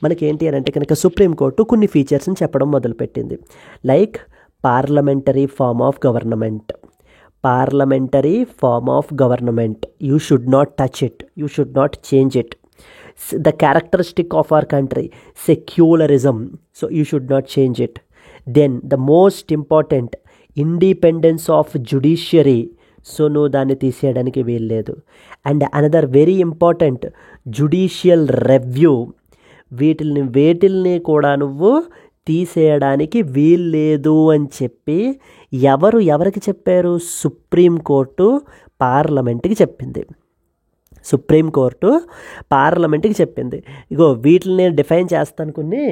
మనకేంటి అని అంటే కనుక సుప్రీంకోర్టు కొన్ని ఫీచర్స్ని చెప్పడం మొదలుపెట్టింది. Like parliamentary form of government, you should not touch it, you should not change it. The characteristic of our country, secularism, so you should not change it. Then the most important, independence of judiciary, so no దాన్ని తీసేయడానికి వీల్లేదు. And another very important, judicial review, వీటిల్ని కూడా నువ్వు తీసేయడానికి వీల్లేదు అని చెప్పి ఎవరికి చెప్పారు? సుప్రీంకోర్టు పార్లమెంట్కి చెప్పింది. ఇగో వీటిని నేను డిఫైన్ చేస్తాను కొన్ని,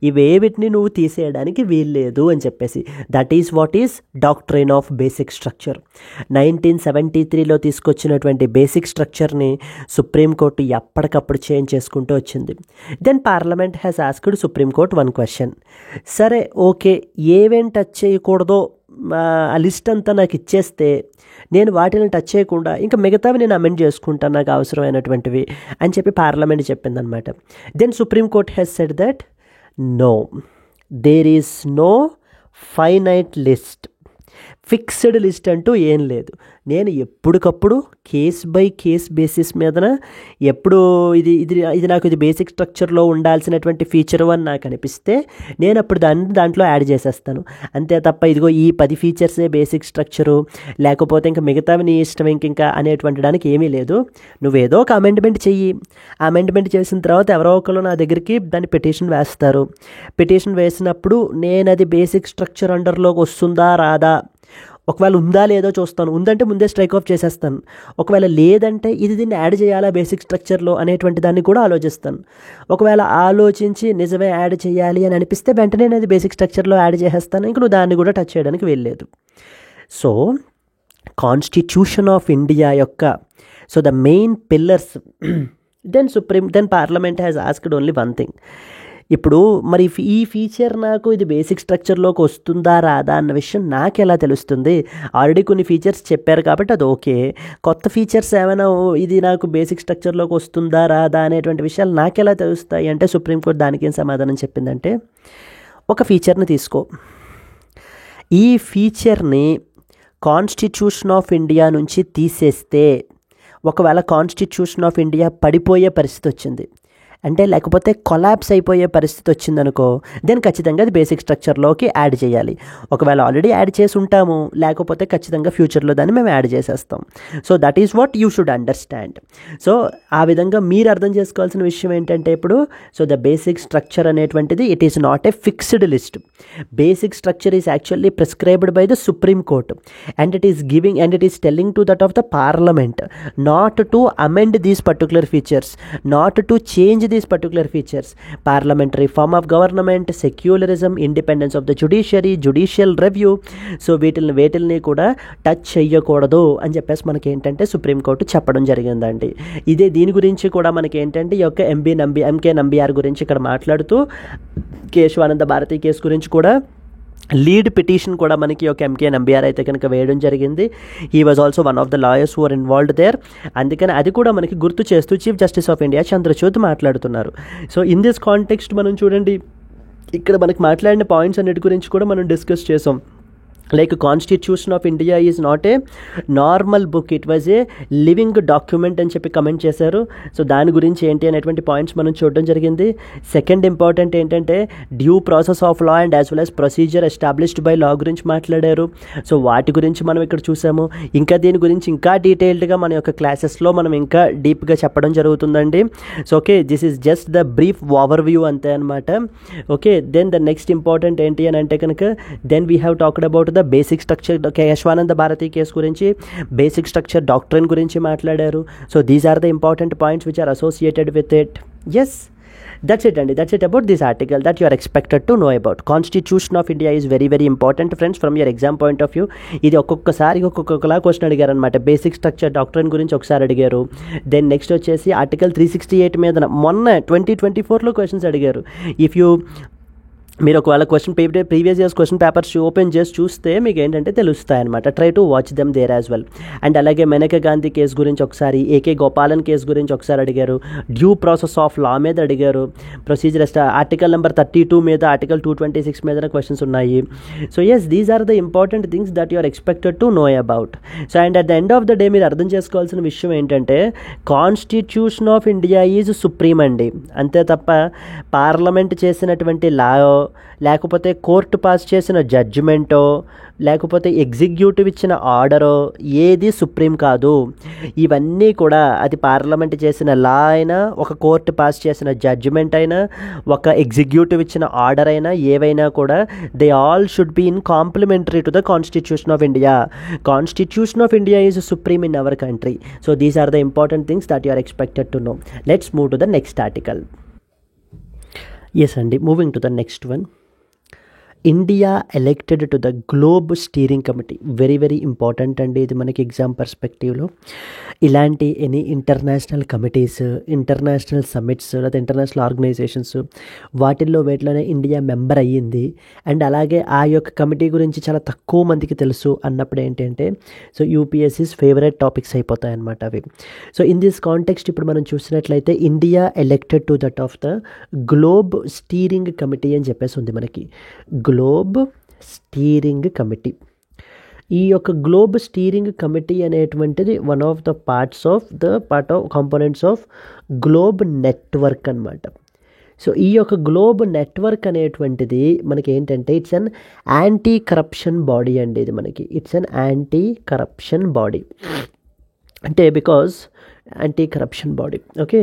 ఇవేవిటిని నువ్వు తీసేయడానికి వీల్లేదు అని చెప్పేసి. That is what is doctrine of basic structure. 1973లో తీసుకొచ్చినటువంటి బేసిక్ స్ట్రక్చర్ని సుప్రీంకోర్టు ఎప్పటికప్పుడు చేంజ్ చేసుకుంటూ వచ్చింది. Then parliament has asked supreme court one question. సరే ఓకే, ఏవేం టచ్ చేయకూడదో ఆ లిస్ట్ అంతా నాకు ఇచ్చేస్తే నేను వాటిని టచ్ చేయకుండా ఇంకా మిగతావి నేను అమెండ్ చేసుకుంటాను నాకు అవసరమైనటువంటివి అని చెప్పి పార్లమెంట్ చెప్పిందనమాట. Then supreme court has said that no, there is no finite list, fixed list అంటూ ఏం లేదు. నేను ఎప్పటికప్పుడు కేస్ బై కేస్ బేసిస్ మీదన ఎప్పుడు ఇది నాకు ఇది బేసిక్ స్ట్రక్చర్లో ఉండాల్సినటువంటి ఫీచరు అని నాకు అనిపిస్తే నేను అప్పుడు దాంట్లో యాడ్ చేసేస్తాను. అంతే తప్ప ఇదిగో ఈ 10 ఫీచర్సే బేసిక్ స్ట్రక్చరు, లేకపోతే ఇంకా మిగతావి నీ ఇష్టం ఇంకా అనేటువంటి దానికి ఏమీ లేదు. నువ్వేదో ఒక అమెండ్మెంట్ చెయ్యి, ఆ అమెండ్మెంట్ చేసిన తర్వాత ఎవరో ఒకరు నా దగ్గరికి దాన్ని పిటిషన్ వేస్తారు. పిటిషన్ వేసినప్పుడు నేను అది బేసిక్ స్ట్రక్చర్ అండర్లోకి వస్తుందా రాదా, ఒకవేళ ఉందా లేదో చూస్తాను. ఉందంటే ముందే స్ట్రైక్ ఆఫ్ చేసేస్తాను. ఒకవేళ లేదంటే దీన్ని యాడ్ చేయాలా బేసిక్ స్ట్రక్చర్లో అనేటువంటి దాన్ని కూడా ఆలోచిస్తాను. ఒకవేళ ఆలోచించి నిజమే యాడ్ చేయాలి అని అనిపిస్తే వెంటనే నేను అది బేసిక్ స్ట్రక్చర్లో యాడ్ చేసేస్తాను. ఇంక నువ్వు దాన్ని కూడా టచ్ చేయడానికి వెళ్ళలేదు. సో కాన్స్టిట్యూషన్ ఆఫ్ ఇండియా యొక్క the main pillars, then parliament has asked only one thing. ఇప్పుడు మరి ఈ ఫీచర్ నాకు ఇది బేసిక్ స్ట్రక్చర్లోకి వస్తుందా రాదా అన్న విషయం నాకు ఎలా తెలుస్తుంది? ఆల్రెడీ కొన్ని ఫీచర్స్ చెప్పారు కాబట్టి అది ఓకే. కొత్త ఫీచర్స్ ఏమైనా ఇది నాకు బేసిక్ స్ట్రక్చర్లోకి వస్తుందా రాదా అనేటువంటి విషయాలు నాకు ఎలా తెలుస్తాయి అంటే సుప్రీంకోర్టు దానికి ఏం సమాధానం చెప్పిందంటే, ఒక ఫీచర్ని తీసుకో, ఈ ఫీచర్ని కాన్స్టిట్యూషన్ ఆఫ్ ఇండియా నుంచి తీసేస్తే, ఒకవేళ కాన్స్టిట్యూషన్ ఆఫ్ ఇండియా పడిపోయే పరిస్థితి వచ్చింది అంటే, లేకపోతే కొలాప్స్ అయిపోయే పరిస్థితి వచ్చిందనుకో, దెన్ ఖచ్చితంగా అది బేసిక్ స్ట్రక్చర్లోకి యాడ్ చేయాలి. ఒకవేళ ఆల్రెడీ యాడ్ చేసి ఉంటాము, లేకపోతే ఖచ్చితంగా ఫ్యూచర్లో దాన్ని మేము యాడ్ చేసేస్తాం. So that is what you should understand. So ఆ విధంగా మీరు అర్థం చేసుకోవాల్సిన విషయం ఏంటంటే ఇప్పుడు, సో ద బేసిక్ స్ట్రక్చర్ అనేటువంటిది it is not a fixed list. Basic structure is actually prescribed by the supreme court and it is giving and it is telling to that of the parliament not to amend these particular features, not to change these particular features. Parliamentary form of government, secularism, independence of the judiciary, judicial review. So వీటిల్ని కూడా touch చెయ్యకూడదు అని చెప్పేసి మనకి ఏంటంటే supreme court చెప్పడం జరిగిందండి. దీని గురించి కూడా మనకి ఏంటంటే ఈ యొక్క ఎంకే నంబియార్ గురించి ఇక్కడ మాట్లాడుతూ కేశవానంద భారతి కేసు గురించి కూడా లీడ్ పిటిషన్ కూడా మనకి ఒక ఎంకే నంబియార్ అయితే కనుక వేయడం జరిగింది. He was also one of the lawyers who are involved there. అందుకని అది కూడా మనకి గుర్తు చేస్తూ chief justice of India Chandrachud మాట్లాడుతున్నారు. సో ఇన్ దిస్ కాంటెక్స్ట్ మనం చూడండి, ఇక్కడ మనకి మాట్లాడిన పాయింట్స్ అన్నిటి గురించి కూడా మనం డిస్కస్ చేసాం. Like constitution of India is not a normal book, it was a living document అని చెప్పి కమెంట్ చేశారు. సో దాని గురించి ఏంటి అనేటువంటి పాయింట్స్ మనం చూడడం జరిగింది. సెకండ్ ఇంపార్టెంట్ ఏంటంటే due process of law and as well as procedure established by లా గురించి మాట్లాడారు. సో వాటి గురించి మనం ఇక్కడ చూసాము. ఇంకా దీని గురించి ఇంకా డీటెయిల్డ్గా మన యొక్క క్లాసెస్లో మనం ఇంకా డీప్గా చెప్పడం జరుగుతుందండి. So okay, this is just the brief overview అంతే అనమాట. Okay, then the next important ఏంటి అని అంటే కనుక then we have talked about the basic structure. Kesavananda Bharati case గురించి బేసిక్ స్ట్రక్చర్ డాక్ట్రిన్ గురించి మాట్లాడారు. So these are the important points which are associated with it. Yes, that's it అండి. that's it about this article that you are expected to know about. Constitution of India is very very important friends from your exam point of view. ఇది ఒక్కొక్కసారి ఒక్కొక్కలా question అడిగారు అనమాట. Basic structure doctrine గురించి ఒకసారి అడిగారు. Then next వచ్చేసి article 368 మీద మొన్న 2024లో క్వశ్చన్స్ అడిగారు. ఇఫ్ యూ మీరు ఒకవేళ previous years question papers open చేసి చూస్తే మీకు ఏంటంటే తెలుస్తాయి అనమాట. Try to watch them there as well. And అలాగే మేనకా గాంధీ కేసు గురించి ఒకసారి, ఏకే గోపాలన్ కేసు గురించి ఒకసారి అడిగారు. డ్యూ ప్రాసెస్ ఆఫ్ లా మీద అడిగారు. ప్రొసీజర్ ఆర్టికల్ నెంబర్ 32 మీద, ఆర్టికల్ 226 మీద క్వశ్చన్స్ ఉన్నాయి. So yes, these are the important things that you are expected to know about. So and at the end of the day మీరు అర్థం చేసుకోవాల్సిన విషయం ఏంటంటే constitution of India is supreme అండి. అంతే తప్ప పార్లమెంట్ చేసినటువంటి లా, లేకపోతే కోర్టు పాస్ చేసిన జడ్జిమెంటో, లేకపోతే ఎగ్జిక్యూటివ్ ఇచ్చిన ఆర్డరో ఏది సుప్రీం కాదు. ఇవన్నీ కూడా అది పార్లమెంట్ చేసిన లా అయినా, ఒక కోర్టు పాస్ చేసిన జడ్జిమెంట్ అయినా, ఒక ఎగ్జిక్యూటివ్ ఇచ్చిన ఆర్డర్ అయినా, ఏవైనా కూడా they all should be in complementary to the constitution of India. Constitution of India is supreme in our country. So these are the important things that you are expected to know. Let's move to the next article. Yes అండి, moving to the next one. India elected to the globe steering committee. Very very important అండి ఇది మనకి ఎగ్జామ్ పర్స్పెక్టివ్లో. ఇలాంటి any international committees, international summits లేదా international organisations వేటిలోనే India member అయ్యింది. And అలాగే ఆ యొక్క కమిటీ గురించి చాలా తక్కువ మందికి తెలుసు అన్నప్పుడు ఏంటంటే సో యూపీఎస్సీస్ ఫేవరెట్ టాపిక్స్ అయిపోతాయి అన్నమాట అవి. సో ఇన్ దిస్ కాంటెక్స్ట్ ఇప్పుడు మనం చూసినట్లయితే India elected to that of the globe steering committee అని చెప్పేసి ఉంది మనకి. Globe steering committee. ఈ యొక్క గ్లోబ్ స్టీరింగ్ కమిటీ అనేటువంటిది one of the part of components of globe network అనమాట. సో ఈ యొక్క గ్లోబ్ నెట్వర్క్ అనేటువంటిది మనకి ఏంటంటే it's an anti corruption body అండి. ఇది మనకి it's an anti corruption body. అంటే because anti-corruption body, okay,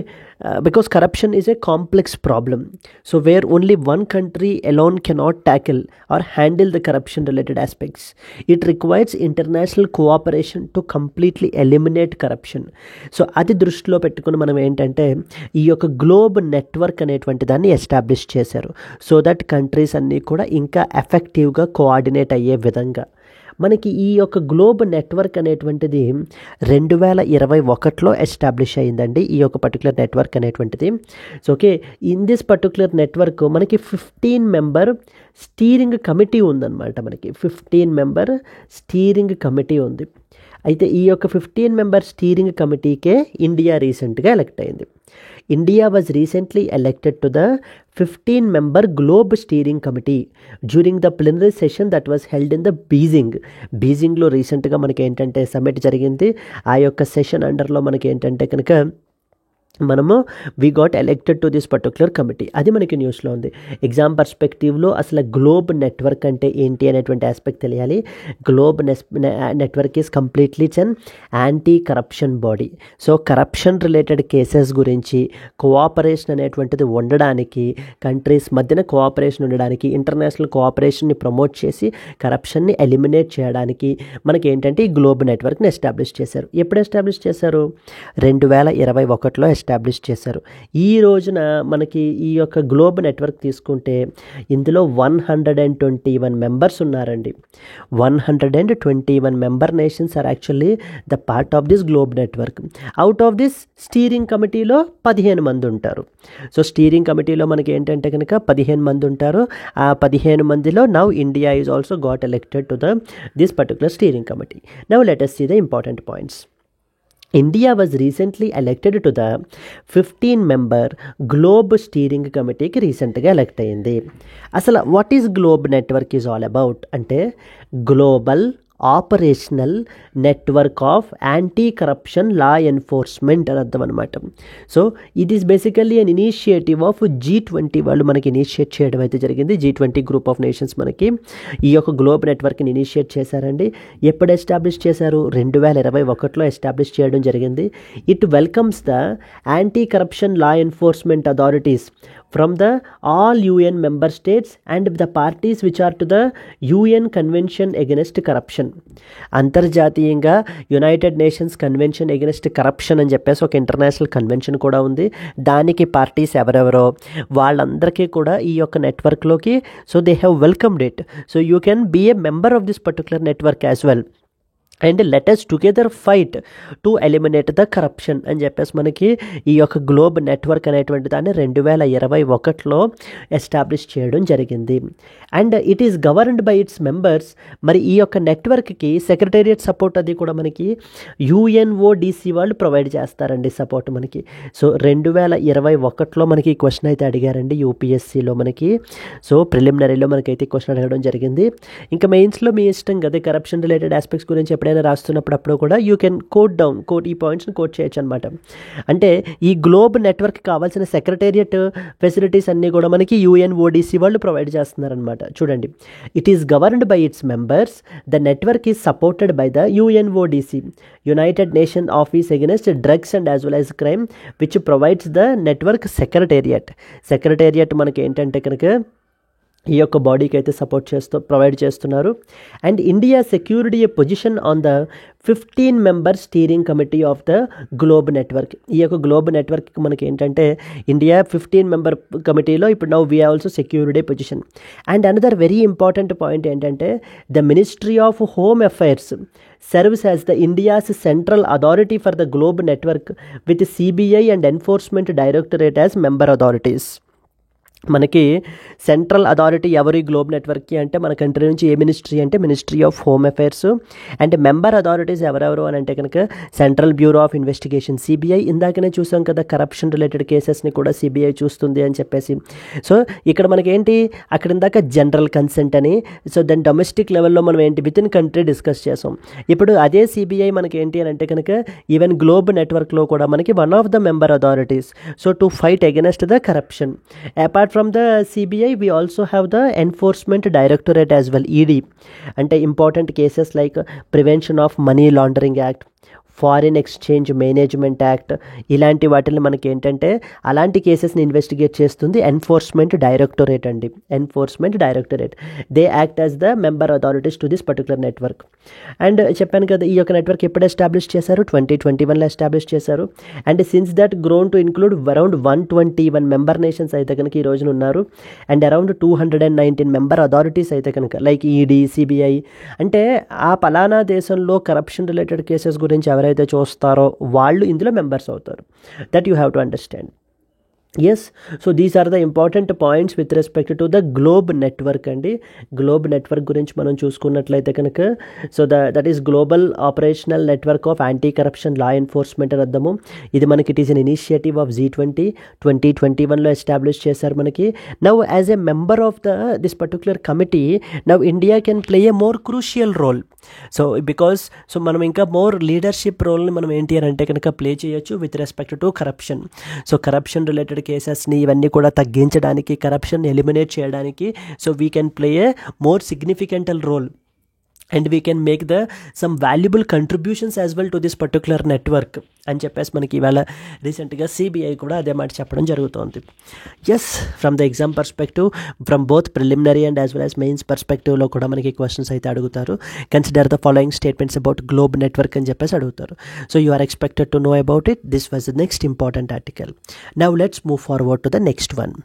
because corruption is a complex problem, so where only one country alone cannot tackle or handle the corruption related aspects. It requires international cooperation to completely eliminate corruption. So అది దృష్టిలో పెట్టుకుని మనం ఏంటంటే ఈ యొక్క globe network అనేటువంటి దాన్ని establish చేశారు. సో దట్ కంట్రీస్ అన్నీ కూడా ఇంకా ఎఫెక్టివ్గా కోఆర్డినేట్ అయ్యే విధంగా. మనకి ఈ యొక్క గ్లోబ్ నెట్వర్క్ అనేటువంటిది 2021లో ఎస్టాబ్లిష్ అయిందండి, ఈ యొక్క పర్టికులర్ నెట్వర్క్ అనేటువంటిది. So okay, in this particular network మనకి 15 మెంబర్ స్టీరింగ్ కమిటీ ఉందన్నమాట. మనకి 15 మెంబర్ స్టీరింగ్ కమిటీ ఉంది. అయితే ఈ యొక్క 15 మెంబర్ స్టీరింగ్ కమిటీకే ఇండియా రీసెంట్గా ఎలక్ట్ అయింది. India was recently elected to the 15 member globe steering committee during the plenary session that was held in the బీజింగ్లో రీసెంట్గా మనకి ఏంటంటే సమ్మిట్ జరిగింది. ఆ యొక్క సెషన్ అండర్లో మనకి ఏంటంటే కనుక మనము we got elected to this particular committee. అది మనకి న్యూస్లో ఉంది. ఎగ్జామ్ పర్స్పెక్టివ్లో అసలు గ్లోబ్ నెట్వర్క్ అంటే ఏంటి అనేటువంటి ఆస్పెక్ట్ తెలియాలి. Globe network is completely an anti corruption body. So corruption related cases గురించి కోఆపరేషన్ అనేటువంటిది ఉండడానికి, కంట్రీస్ మధ్యన కోఆపరేషన్ ఉండడానికి, ఇంటర్నేషనల్ కోఆపరేషన్ని ప్రమోట్ చేసి కరప్షన్ని ఎలిమినేట్ చేయడానికి మనకి ఏంటంటే ఈ గ్లోబ్ నెట్వర్క్ని ఎస్టాబ్లిష్ చేశారు. ఎప్పుడు ఎస్టాబ్లిష్ చేశారు? 2021లో ఎస్టాబ్లిష్ చేశారు. ఈ రోజున మనకి ఈ యొక్క గ్లోబ్ నెట్వర్క్ తీసుకుంటే ఇందులో 121 మెంబర్స్ ఉన్నారండి. 121 member nations are actually the part of this globe network. Out of this steering కమిటీలో 15 మంది ఉంటారు. సో స్టీరింగ్ కమిటీలో మనకి ఏంటంటే కనుక 15 మంది ఉంటారు. ఆ 15 మందిలో now India is also got elected to this particular steering committee. Now let us see the important points. India was recently elected to the 15 member globe steering కమిటీకి రీసెంట్గా ఎలెక్ట్ అయింది. అసలు what is globe network is all about అంటే global operational network of anti corruption law enforcement అని అర్థం అనమాట. So it is basically an initiative of G20 వాళ్ళు మనకి ఇనిషియేట్ చేయడం అయితే జరిగింది. G20 గ్రూప్ ఆఫ్ నేషన్స్ మనకి ఈ యొక్క గ్లోబ్ నెట్వర్క్ని ఇనిషియేట్ చేశారండి. ఎప్పుడు ఎస్టాబ్లిష్ చేశారు? 2021లో ఎస్టాబ్లిష్ చేయడం జరిగింది. It welcomes the anti corruption law enforcement authorities from the all UN member states and the parties which are to the UN Convention Against Corruption. అంతర్జాతీయంగా United nations convention against corruption అని చెప్పేసి ఒక international convention కూడా ఉంది. దానికి parties ఎవరెవరో వాళ్ళందరికీ కూడా ఈ యొక్క నెట్వర్క్లోకి so they have welcomed it. So you can be a member of this particular network as well and let us together fight to eliminate the corruption అని చెప్పేసి మనకి ఈ యొక్క గ్లోబ్ నెట్వర్క్ అనేటువంటి దాన్ని 2021లో ఎస్టాబ్లిష్ చేయడం జరిగింది. And it is governed by its members. మరి ఈ యొక్క నెట్వర్క్కి సెక్రటేరియట్ సపోర్ట్ అది కూడా మనకి UNODC వాళ్ళు ప్రొవైడ్ చేస్తారండి సపోర్ట్ మనకి. సో 2021లో మనకి ఈ క్వశ్చన్ అయితే అడిగారండి UPSCలో మనకి. సో ప్రిలిమినరీలో మనకైతే క్వశ్చన్ అడగడం జరిగింది. ఇంకా మెయిన్స్లో మీ ఇష్టం కదా కరప్షన్ రిలేటెడ్ ఆస్పెక్ట్స్ గురించి ఎప్పుడైనా రాస్తున్నప్పుడు కూడా యూ కెన్ కోట్ ఈ పాయింట్స్ని కోట్ చేయొచ్చు అనమాట. అంటే ఈ గ్లోబ్ నెట్వర్క్ కావాల్సిన సెక్రటేరియట్ ఫెసిలిటీస్ అన్నీ కూడా మనకి UNODC వాళ్ళు ప్రొవైడ్ చేస్తున్నారనమాట. చూడండి, it is governed by its members. The network is supported by the UNODC, United nation office against drugs and as well as crime, which provides the network secretariat మనకి ఏంటంటే కనుక ఈ యొక్క బాడీకి అయితే ప్రొవైడ్ చేస్తున్నారు. And India secured a position on the 15 member steering committee of the globe network. ఈ యొక్క గ్లోబ్ నెట్వర్క్ మనకి ఏంటంటే ఇండియా 15 member కమిటీలో ఇప్పుడు now we also secured a position. And another very important point ఏంటంటే the ministry of home affairs serves as the India's central authority for the globe network with CBI and Enforcement Directorate as member authorities. మనకి central authority ఎవరి globe నెట్వర్క్కి అంటే మన country నుంచి ఏ ministry అంటే ministry of home affairs. And member authorities ఎవరెవరు అని అంటే కనుక central bureau of investigation CBI. ఇందాకనే చూసాం కదా కరప్షన్ రిలేటెడ్ కేసెస్ని కూడా CBI చూస్తుంది అని చెప్పేసి. సో ఇక్కడ మనకేంటి అక్కడ ఇందాక జనరల్ కన్సెంట్ అని, సో దాని డొమెస్టిక్ లెవెల్లో మనం ఏంటి విత్ ఇన్ కంట్రీ డిస్కస్ చేసాం. ఇప్పుడు అదే CBI మనకి ఏంటి అని అంటే కనుక ఈవెన్ గ్లోబ్ నెట్వర్క్లో కూడా మనకి one of the member authorities. So to fight against the corruption. Apart from the CBI we also have the Enforcement Directorate as well, ED, అంటే important cases like Prevention of Money Laundering Act, foreign exchange management act, ఇలాంటి వాటిని మనకి ఏంటంటే అలాంటి కేసెస్ని investigate చేస్తుంది enforcement directorate అండి. Enforcement directorate, they act as the member authorities to this particular network. And చెప్పాను కదా, ఈ యొక్క నెట్వర్క్ ఎప్పుడు ఎస్టాబ్లిష్ చేశారు? 2021లో ఎస్టాబ్లిష్ చేశారు. And since that grown to include around 121 member nations అయితే కనుక ఈ రోజున ఉన్నారు. అండ్ అరౌండ్ 219 మెంబర్ అథారిటీస్ అయితే కనుక లైక్ ఈడీ, సిబిఐ, అంటే ఆ పలానా దేశంలో కరప్షన్ రిలేటెడ్ కేసెస్ గురించి ఎవరైతే చూస్తారో వాళ్ళు ఇందులో మెంబర్స్ అవుతారు. That you have to understand. Yes, so these are the important points with respect to the globe network అండి. గ్లోబ్ నెట్వర్క్ గురించి మనం చూసుకున్నట్లయితే కనుక, so that is global operational network of anti corruption law enforcement అని అర్థము. ఇది మనకి it is an initiative of G20, 2021లో ఎస్టాబ్లిష్ చేశారు మనకి. Now as a member of this particular committee, now India can play a more crucial role. So because మనం ఇంకా more leadership రోల్ని మనం ఏంటి అని అంటే కనుక ప్లే చేయొచ్చు with respect to corruption. So corruption related కేసెస్ని ఇవన్నీ కూడా తగ్గించడానికి, కరప్షన్ ఎలిమినేట్ చేయడానికి, so we can play a more significant role and we can make some valuable contributions as well to this particular network అని చెప్పేసి మనకి ఇవాళ రీసెంట్గా సిబిఐ కూడా అదే మాట చెప్పడం జరుగుతుంది. Yes, from the exam perspective, from both preliminary and as well as mains పర్స్పెక్టివ్లో కూడా మనకి క్వశ్చన్స్ అయితే అడుగుతారు. Consider the following statements about globe network అని చెప్పేసి అడుగుతారు. So you are expected to know about it. This was the next important article. Now let's move forward to the next one.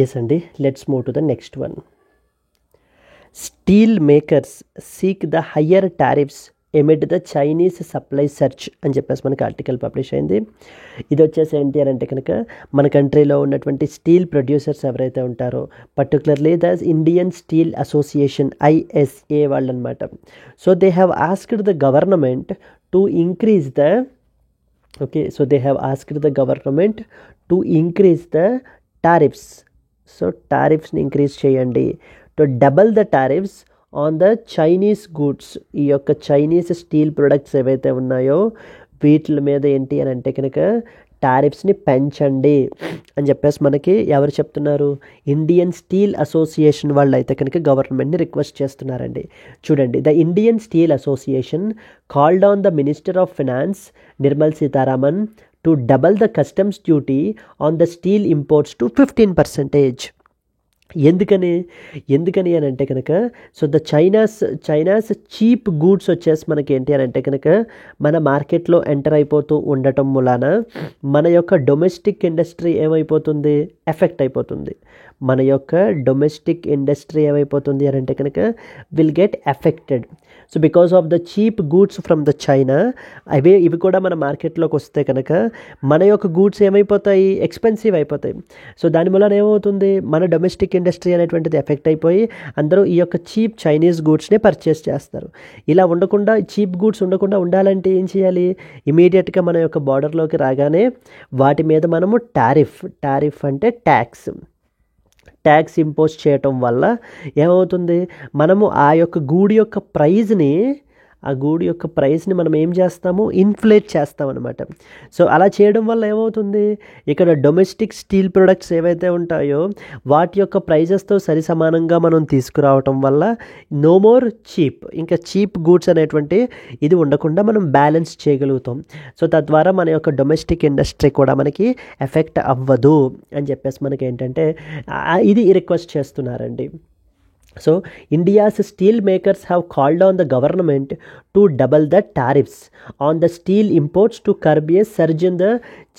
Yes అండి, let's move to the next one. Steel makers seek the higher tariffs amid the Chinese supply search అని చెప్పేసి మనకి article publish అయింది. ఇది వచ్చేసి ఏంటి అని అంటే కనుక మన కంట్రీలో ఉన్నటువంటి స్టీల్ ప్రొడ్యూసర్స్ ఎవరైతే ఉంటారో, particularly the Indian steel association ISA వాళ్ళు అనమాట. So they have asked the government to increase the tariffs. So టారిఫ్స్ని ఇంక్రీజ్ చేయండి, to double the tariffs on the Chinese goods. ఈ యొక్క చైనీస్ స్టీల్ ప్రొడక్ట్స్ ఏవైతే ఉన్నాయో వీటి మీద ఏంటి అని అంటే కనుక టారిఫ్స్ని పెంచండి అని చెప్పేసి మనకి ఎవరు చెప్తున్నారు? ఇండియన్ స్టీల్ అసోసియేషన్ వాళ్ళు అయితే కనుక గవర్నమెంట్ని రిక్వెస్ట్ చేస్తున్నారండి. చూడండి, the Indian steel association called on the minister of finance Nirmal Sitharaman to double the customs duty on the steel imports to 15%. ఎందుకని అని అంటే కనుక, so the China's cheap goods వచ్చేసి మనకి ఏంటి అని అంటే కనుక మన మార్కెట్లో ఎంటర్ అయిపోతూ ఉండటం మూలాన మన యొక్క డొమెస్టిక్ ఇండస్ట్రీ ఏమైపోతుంది? ఎఫెక్ట్ అయిపోతుంది. మన యొక్క డొమెస్టిక్ ఇండస్ట్రీ ఏమైపోతుంది అని అంటే కనుక will get affected. So because of the cheap goods from the China, ఇవి కూడా మన మార్కెట్లోకి వస్తే కనుక మన యొక్క గూడ్స్ ఏమైపోతాయి? ఎక్స్పెన్సివ్ అయిపోతాయి. సో దాని వలన ఏమవుతుంది? మన డొమెస్టిక్ ఇండస్ట్రీ అనేటువంటిది ఎఫెక్ట్ అయిపోయి అందరూ ఈ యొక్క చీప్ చైనీస్ గూడ్స్ని పర్చేస్ చేస్తారు. ఇలా ఉండకుండా, చీప్ గూడ్స్ ఉండకుండా ఉండాలంటే ఏం చేయాలి? ఇమీడియట్గా మన యొక్క బార్డర్లోకి రాగానే వాటి మీద మనము టారిఫ్ అంటే ట్యాక్స్ ఇంపోజ్ చేయటం వల్ల ఏమవుతుంది? మనము ఆ యొక్క గూడి యొక్క ప్రైస్ని మనం ఏం చేస్తాము? ఇన్ఫ్లేట్ చేస్తామన్నమాట. సో అలా చేయడం వల్ల ఏమవుతుంది? ఇక్కడ డొమెస్టిక్ స్టీల్ ప్రొడక్ట్స్ ఏవైతే ఉంటాయో వాటి యొక్క ప్రైజెస్తో సరి సమానంగా మనం తీసుకురావటం వల్ల నో మోర్ ఇంకా చీప్ గూడ్స్ అనేటువంటి ఇది ఉండకుండా మనం బ్యాలెన్స్ చేయగలుగుతాం. సో తద్వారా మన యొక్క డొమెస్టిక్ ఇండస్ట్రీ కూడా మనకి ఎఫెక్ట్ అవ్వదు అని చెప్పేసి మనకి ఏంటంటే ఇది రిక్వెస్ట్ చేస్తున్నారండి. So India's steel makers have called on the government to double the tariffs on the steel imports to curb a surge in the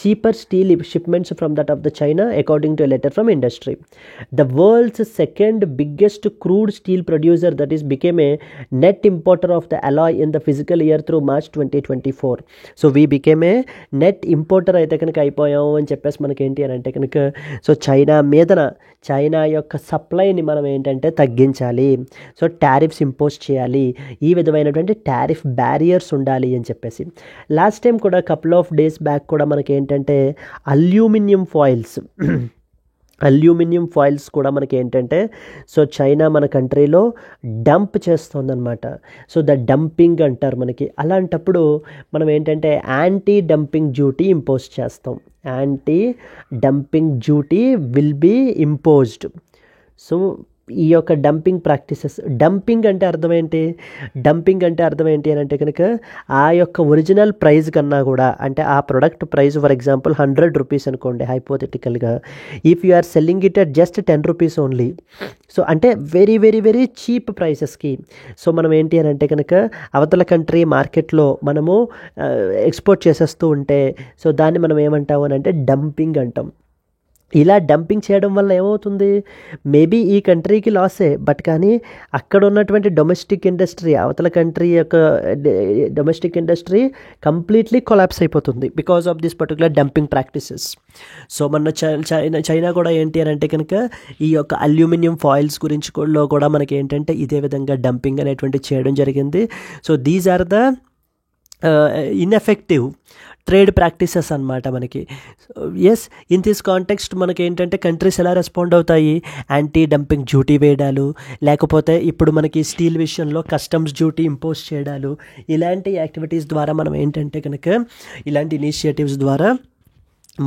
cheaper steel shipments from that of the China, according to a letter from industry. The world's second biggest crude steel producer, that is, became a net importer of the alloy in the fiscal year through March 2024. So we became a net importer అయితే కనుక అయిపోయాము అని చెప్పేసి మనకి ఏంటి అని అంటే కనుక, సో చైనా యొక్క సప్లైని మనం ఏంటంటే తగ్గించాలి. సో టారిఫ్స్ ఇంపోజ్ చేయాలి, ఈ విధమైనటువంటి టారిఫ్ బ్యారియర్స్ ఉండాలి అని చెప్పేసి. లాస్ట్ టైం కూడా కపుల్ ఆఫ్ డేస్ బ్యాక్ కూడా మనకి ఏంటంటే అల్యూమినియం ఫాయిల్స్ కూడా మనకి ఏంటంటే సో చైనా మన కంట్రీలో డంప్ చేస్తుందన్నమాట. సో ద డంపింగ్ అంటారు మనకి. అలాంటప్పుడు మనం ఏంటంటే యాంటీ డంపింగ్ డ్యూటీ ఇంపోజ్ చేస్తాం. Anti dumping duty will be imposed. So ఈ యొక్క డంపింగ్ ప్రాక్టీసెస్. డంపింగ్ అంటే అర్థం ఏంటి? డంపింగ్ అంటే అర్థం ఏంటి అని అంటే కనుక ఆ యొక్క ఒరిజినల్ ప్రైస్ కన్నా కూడా, అంటే ఆ product price for example 100 rupees అనుకోండి హైపోథెటికల్గా, if you are selling it at just 10 rupees only, so అంటే వెరీ వెరీ వెరీ చీప్ ప్రైసెస్కి, సో మనం ఏంటి అని అంటే కనుక అవతల కంట్రీ మార్కెట్లో మనము ఎక్స్పోర్ట్ చేసేస్తూ ఉంటే, సో దాన్ని మనం ఏమంటాము అని అంటే డంపింగ్ అంటాం. ఇలా డంపింగ్ చేయడం వల్ల ఏమవుతుంది? మేబీ ఈ కంట్రీకి లాసే, బట్ కానీ అక్కడ ఉన్నటువంటి డొమెస్టిక్ ఇండస్ట్రీ, అవతల కంట్రీ యొక్క డొమెస్టిక్ ఇండస్ట్రీ కంప్లీట్లీ కొలాప్స్ అయిపోతుంది because of this particular dumping practices. So మన చైనా కూడా ఏంటి అని అంటే కనుక ఈ యొక్క అల్యూమినియం ఫాయిల్స్ గురించి కూడా మనకి ఏంటంటే ఇదే విధంగా డంపింగ్ అనేటువంటి చేయడం జరిగింది. So these are the ineffective trade practices అనమాట మనకి. ఎస్, ఇన్ దిస్ కాంటెక్స్ట్ మనకి ఏంటంటే కంట్రీస్ ఎలా రెస్పాండ్ అవుతాయి? యాంటీ డంపింగ్ డ్యూటీ వేయడాలు, లేకపోతే ఇప్పుడు మనకి స్టీల్ విషయంలో కస్టమ్స్ డ్యూటీ ఇంపోజ్ చేయడాలు, ఇలాంటి యాక్టివిటీస్ ద్వారా మనం ఏంటంటే కనుక ఇలాంటి ఇనిషియేటివ్స్ ద్వారా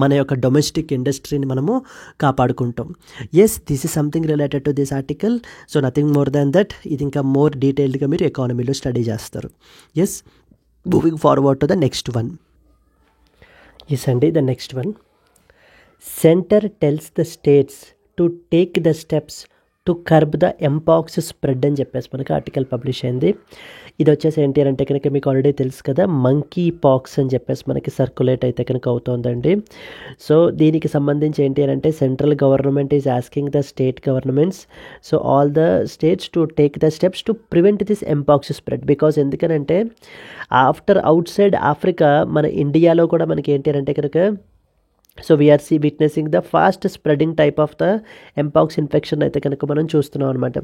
మన యొక్క డొమెస్టిక్ ఇండస్ట్రీని మనము కాపాడుకుంటాం. Yes, this is something related to this article. So nothing more than that. ఇది ఇంకా మోర్ డీటెయిల్డ్గా మీరు ఎకానమీలో స్టడీ చేస్తారు. Yes, moving forward to the next one. Yes, అండి, the next one. Center tells the states to take the steps to curb the mpox spread అని చెప్పేసి మనకి ఆర్టికల్ పబ్లిష్ అయింది. ఇది వచ్చేసి ఏంటి అంటే కనుక మీకు ఆల్రెడీ తెలుసు కదా, మంకీ పాక్స్ అని చెప్పేసి మనకి సర్క్యులేట్ అయితే కనుక అవుతుందండి. సో దీనికి సంబంధించి ఏంటి అని అంటే central government is asking the state governments, so all the states to take the steps to prevent this mpox spread. Because ఎందుకనంటే ఆఫ్టర్ అవుట్ సైడ్ ఆఫ్రికా మన ఇండియాలో కూడా మనకి ఏంటి అంటే కనుక so we are witnessing the fast spreading type of the mpox infection అయితే కనుక మనం చూస్తున్నాం అనమాట.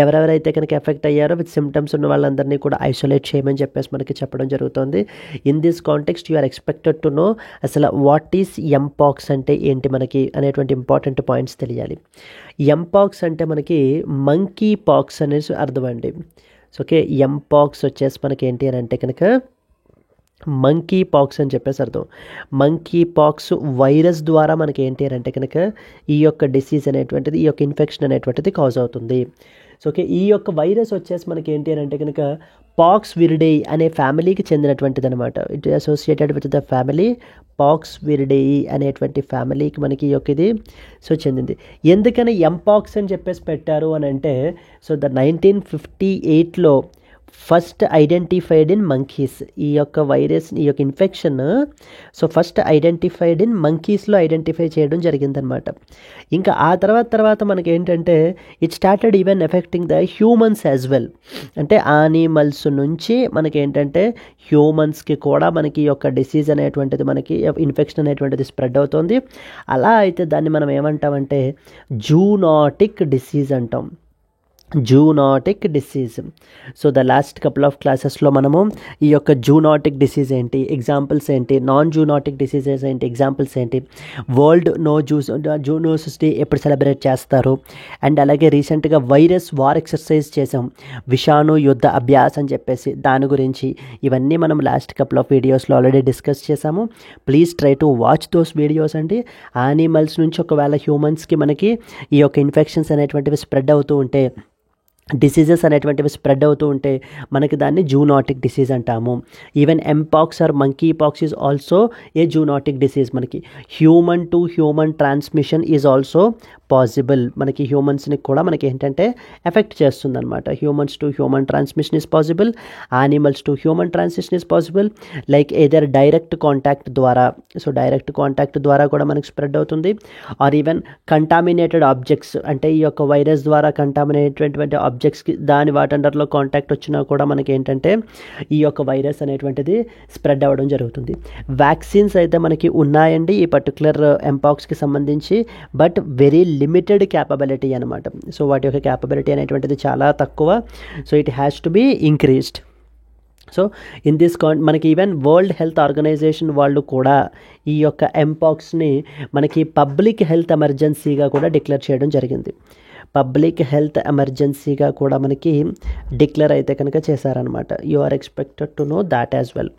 ఎవరెవరైతే కనుక ఎఫెక్ట్ అయ్యారో విత్ సిమ్టమ్స్ ఉన్న వాళ్ళందరినీ కూడా ఐసోలేట్ చేయమని చెప్పేసి మనకి చెప్పడం జరుగుతుంది. In this context you are expected to know అసలు వాట్ ఈస్ ఎంపాక్స్ అంటే ఏంటి మనకి అనేటువంటి ఇంపార్టెంట్ పాయింట్స్ తెలియాలి. ఎంపాక్స్ అంటే మనకి మంకీ పాక్స్ అనేసి అర్థం అండి. సో ఓకే, ఎంపాక్స్ వచ్చేసి మనకి ఏంటి అని అంటే కనుక మంకీ పాక్స్ అని చెప్పేసి అర్థం. మంకీ పాక్స్ వైరస్ ద్వారా మనకి ఏంటి అని అంటే కనుక ఈ యొక్క డిసీజ్ అనేటువంటిది, ఈ యొక్క ఇన్ఫెక్షన్ అనేటువంటిది కాజ్ అవుతుంది. సో ఓకే, ఈ యొక్క వైరస్ వచ్చేసి మనకి ఏంటి అని అంటే కనుక పాక్స్ విరిడేయి అనే ఫ్యామిలీకి చెందినటువంటిది అనమాట. It associated with the family poxviridae అనేటువంటి ఫ్యామిలీకి మనకి ఈ యొక్క ఇది సో చెందింది. ఎందుకని ఎంపాక్స్ అని చెప్పేసి పెట్టారు అని అంటే, సో ద 1958లో ఫస్ట్ ఐడెంటిఫైడ్ ఇన్ మంకీస్. ఈ యొక్క వైరస్, ఈ యొక్క infection so first identified in మంకీస్లో ఐడెంటిఫై చేయడం జరిగిందనమాట. ఇంకా ఆ తర్వాత మనకి ఏంటంటే it started even affecting the humans as well. అంటే యానిమల్స్ నుంచి మనకి ఏంటంటే హ్యూమన్స్కి కూడా మనకి ఈ యొక్క డిసీజ్ అనేటువంటిది, మనకి ఇన్ఫెక్షన్ అనేటువంటిది స్ప్రెడ్ అవుతుంది. అలా అయితే దాన్ని మనం ఏమంటామంటే జూనోటిక్ డిసీజ్ అంటాం. Zoonotic disease. So the last couple of క్లాసెస్లో మనము ఈ యొక్క జూనోటిక్ డిసీజ్ ఏంటి, ఎగ్జాంపుల్స్ ఏంటి, నాన్ జూనోటిక్ డిసీజెస్ ఏంటి, ఎగ్జాంపుల్స్ ఏంటి, వరల్డ్ జూనోసిస్ డే ఎప్పుడు సెలబ్రేట్ చేస్తారు, అండ్ అలాగే రీసెంట్గా వైరస్ వార్ ఎక్సర్సైజ్ చేసాం, విషాణు యుద్ధ అభ్యాస్ అని చెప్పేసి దాని గురించి, ఇవన్నీ మనం లాస్ట్ కపుల్ ఆఫ్ వీడియోస్లో ఆల్రెడీ డిస్కస్ చేసాము. Please try to watch those videos అండి. యానిమల్స్ నుంచి ఒకవేళ హ్యూమన్స్కి మనకి ఈ యొక్క ఇన్ఫెక్షన్స్ అనేటువంటివి స్ప్రెడ్ అవుతూ ఉంటే, డిసీజెస్ అనేటువంటివి స్ప్రెడ్ అవుతూ ఉంటే మనకి దాన్ని జూనోటిక్ డిసీజ్ అంటాము. Even mpox or monkey pox is also a zoonotic disease. మనకి human to human transmission is also possible. మనకి హ్యూమన్స్ని కూడా మనకి ఏంటంటే ఎఫెక్ట్ చేస్తుంది అనమాట. Humans to human transmission is possible, animals to human transmission is possible, like either direct contact ద్వారా, so direct contact ద్వారా కూడా మనకి స్ప్రెడ్ అవుతుంది, ఆర్ ఈవెన్ కంటామినేటెడ్ ఆబ్జెక్ట్స్, అంటే ఈ యొక్క వైరస్ ద్వారా కంటామినేటెడ్ ఆబ్జెక్ట్స్కి దాని వాటండర్లో కాంటాక్ట్ వచ్చినా కూడా మనకి ఏంటంటే ఈ యొక్క వైరస్ అనేటువంటిది స్ప్రెడ్ అవ్వడం జరుగుతుంది. వ్యాక్సిన్స్ అయితే మనకి ఉన్నాయండి ఈ పర్టికులర్ ఎంపాక్స్కి సంబంధించి, బట్ వెరీ లిమిటెడ్ క్యాపబిలిటీ అనమాట. సో వాటి యొక్క క్యాపబిలిటీ అనేటువంటిది చాలా తక్కువ. So it has to be increased. So in this మనకి ఈవెన్ వరల్డ్ హెల్త్ ఆర్గనైజేషన్ వాళ్ళు కూడా ఈ యొక్క ఎంపాక్స్ని మనకి పబ్లిక్ హెల్త్ ఎమర్జెన్సీగా కూడా డిక్లేర్ చేయడం జరిగింది. పబ్లిక్ హెల్త్ ఎమర్జెన్సీగా కూడా మనకి డిక్లేర్ అయితే కనుక చేశారనమాట. You are expected to know that as well.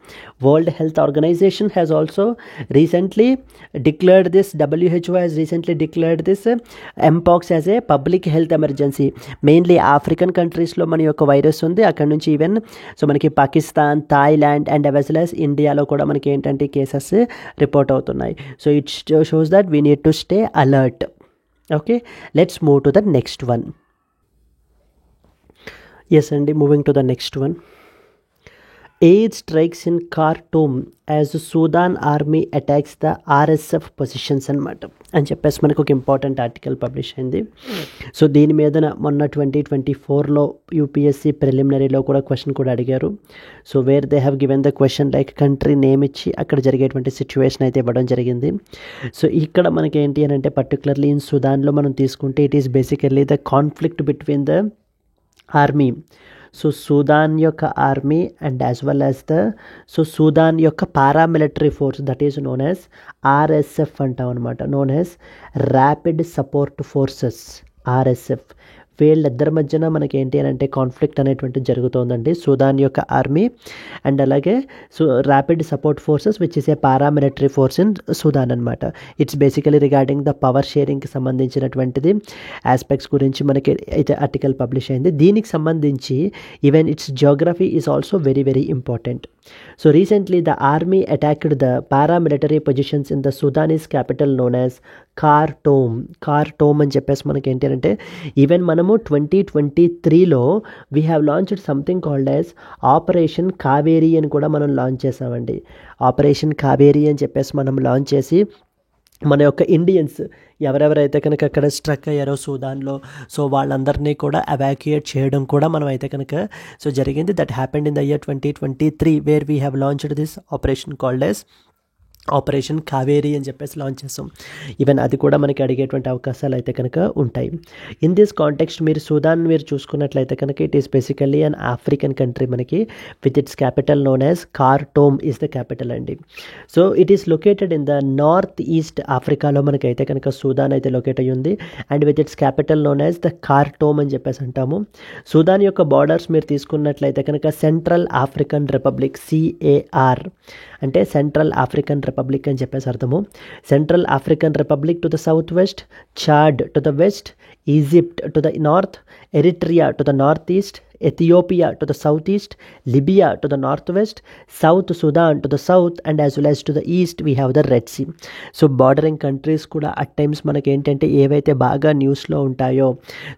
World Health Organization has also recently declared this, WHO has recently declared this mpox as a public health emergency. Mainly African కంట్రీస్లో మన యొక్క virus ఉంది, అక్కడ నుంచి even so మనకి Pakistan, Thailand and as well as ఇండియాలో కూడా మనకి ఏంటంటే కేసెస్ రిపోర్ట్ అవుతున్నాయి. So it shows that we need to stay alert. Okay, let's move to the next one. Yes అండి, moving to the next one. Air strikes in Khartoum as Sudan army attacks the RSF positions అనమాట అని చెప్పేసి మనకు ఒక important article publish అయింది. సో దీని మీద మొన్న 2024లో UPSC ప్రిలిమినరీలో కూడా క్వశ్చన్ కూడా అడిగారు. So where they have given the question like country name ఇచ్చి అక్కడ జరిగేటువంటి సిచ్యువేషన్ అయితే ఇవ్వడం జరిగింది. సో ఇక్కడ మనకి ఏంటి అని అంటే పర్టికులర్లీ ఇన్ సుదాన్లో మనం తీసుకుంటే it is basically the conflict between the army. So Sudan యొక్క army and as well as Sudan యొక్క paramilitary force that is known as RSF అంటాం అనమాట, known as rapid support forces RSF. వీళ్ళిద్దరి మధ్యన మనకి ఏంటి అని అంటే కాన్ఫ్లిక్ట్ అనేటువంటిది జరుగుతుందండి. సుదాన్ యొక్క ఆర్మీ అండ్ అలాగే rapid support forces which is a paramilitary force in Sudan అనమాట. It's basically regarding the power షేరింగ్కి సంబంధించినటువంటిది ఆస్పెక్ట్స్ గురించి మనకి అయితే ఆర్టికల్ పబ్లిష్ అయింది. దీనికి సంబంధించి even it's geography is also very very important. So recently the army attacked the paramilitary positions in the Sudanese capital known as Khartoum అని చెప్పేసి మనకి ఏంటి అంటే ఈవెన్ మనము 2023లో we have launched something called as operation Kaveri అని కూడా మనం లాంచ్ చేసామండి. ఆపరేషన్ కావేరీ అని చెప్పేసి మనం లాంచ్ చేసి మన యొక్క ఇండియన్స్ ఎవరెవరైతే కనుక అక్కడ స్ట్రక్ అయ్యారో సూదాన్లో, సో వాళ్ళందరినీ కూడా ఎవాక్యుయేట్ చేయడం కూడా మనం అయితే కనుక సో జరిగింది. That happened in the year 2023 where we have launched this operation called as operation Kaveri అని చెప్పేసి లాంచ్ చేస్తాం. ఈవెన్ అది కూడా మనకి అడిగేటువంటి అవకాశాలు అయితే కనుక ఉంటాయి. ఇన్ దిస్ కాంటెక్స్ట్ మీరు సుదాన్ మీరు చూసుకున్నట్లయితే కనుక it is basically an African country మనకి with its capital known as Khartoum is the capital అండి. So it is located in the north east ఆఫ్రికాలో మనకి అయితే కనుక సుదాన్ అయితే లొకేట్ అయ్యి ఉంది and with its capital known as the Khartoum అని చెప్పేసి అంటాము. సుదాన్ యొక్క బార్డర్స్ మీరు తీసుకున్నట్లయితే కనుక సెంట్రల్ ఆఫ్రికన్ రిపబ్లిక్ CAR అంటే సెంట్రల్ ఆఫ్రికన్ రిపబ్లిక్ అని చెప్పేసి అర్థము. Central African Republic to the south west, Chad to the west, Egypt to the north, Eritrea to the north east, Ethiopia to the southeast, Libya to the northwest, South Sudan to the south and as well as to the east we have the Red Sea. So bordering countries కూడా at times మనకి ఏంటంటే ఏవైతే బాగా న్యూస్లో ఉంటాయో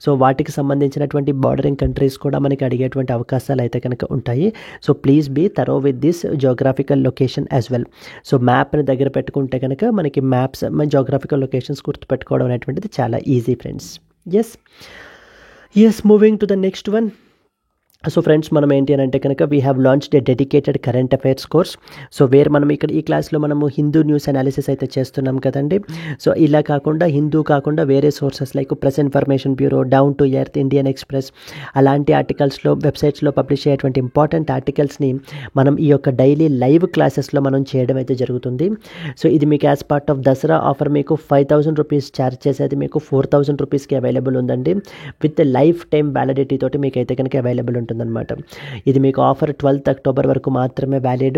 so వాటికి సంబంధించినటువంటి bordering countries కూడా మనకి అడిగేటువంటి అవకాశాలు అయితే కనుక ఉంటాయి. So please be thorough with this geographical location as well. So మ్యాప్ని దగ్గర పెట్టుకుంటే కనుక మనకి మ్యాప్స్ మన జియోగ్రాఫికల్ లొకేషన్స్ గుర్తుపెట్టుకోవడం అనేటువంటిది చాలా easy friends. Yes moving to the next one. So friends మనం ఏంటి అని అంటే కనుక we have launched a dedicated current affairs course. So where మనం ఇక్కడ ఈ క్లాస్లో మనము హిందూ న్యూస్ అనాలిసిస్ అయితే చేస్తున్నాం కదండి. సో ఇలా కాకుండా హిందూ కాకుండా వేరే sources like press information bureau, down to earth, Indian express అలాంటి ఆర్టికల్స్లో వెబ్సైట్స్లో పబ్లిష్ అయ్యేటువంటి ఇంపార్టెంట్ ఆర్టికల్స్ని మనం ఈ యొక్క డైలీ లైవ్ క్లాసెస్లో మనం చేయడం అయితే జరుగుతుంది. సో ఇది మీకు as part of Dasara offer మీకు 5,000 రూపీస్ ఛార్జ్ చేసేది మీకు 4,000 రూపీస్కి అవైలబుల్ ఉందండి. విత్ లైఫ్ టైం వ్యాలిడిటీ తోటి మీకు అయితే కనుక అవైలబుల్ ఉంటుంది అనమాట. ఇది మీకు ఆఫర్ 12th అక్టోబర్ వరకు మాత్రమే వ్యాలిడ్.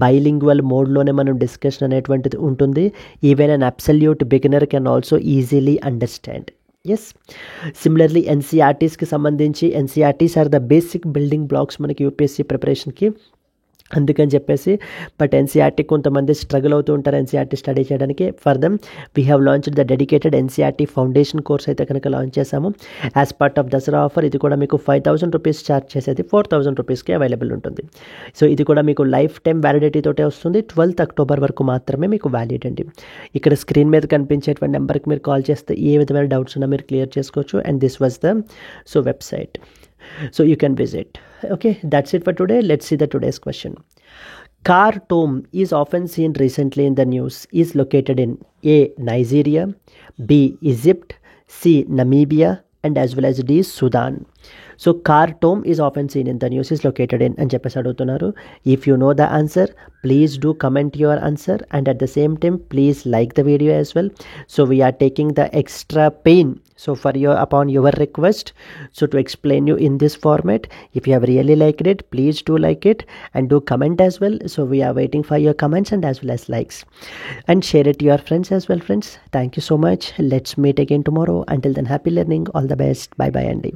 బైలింగ్వల్ మోడ్లోనే మనం డిస్కషన్ అనేటువంటిది ఉంటుంది. Even an absolute beginner can also easily understand. Similarly NCERTస్కి సంబంధించి NCERTs are the basic building blocks మనకి UPSC ప్రిపరేషన్కి. అందుకని చెప్పేసి బట్ NCERT కొంతమంది స్ట్రగుల్ అవుతూ ఉంటారు NCERT స్టడీ చేయడానికి. For them we have launched the dedicated NCERT foundation course అయితే కనుక లాంచ్ చేసాము as part of Dasara offer. ఇది కూడా మీకు 5,000 రూపీస్ ఛార్జ్ చేసేది 4,000 రూపీస్కి అవైలబుల్ ఉంటుంది. సో ఇది కూడా మీకు లైఫ్ టైం వ్యాలిడిటీ తోటే వస్తుంది. 12th అక్టోబర్ వరకు మాత్రమే మీకు వ్యాలిడ్ అండి. ఇక్కడ స్క్రీన్ మీద కనిపించేటువంటి నెంబర్కి మీరు కాల్ చేస్తే ఏ విధమైన డౌట్స్ ఉన్నా మీరు క్లియర్ చేసుకోవచ్చు. And this was the website. So you can visit. Okay, that's it for today. Let's see the today's question. Khartoum is often seen recently in the news. Is located in A. Nigeria, B. Egypt, C. Namibia and as well as D. Sudan. So Khartoum is often seen in the news is located in అని చెప్పేసి అడుగుతున్నారు. If you know the answer, please do comment your answer, and at the same time please like the video as well. So we are taking the extra pain, so for upon your request, so to explain you in this format. If you have really liked it, please do like it and do comment as well. So we are waiting for your comments and as well as likes, and share it to your friends as well. Friends, thank you so much. Let's meet again tomorrow. Until then, happy learning. All the best. Bye bye, Andy.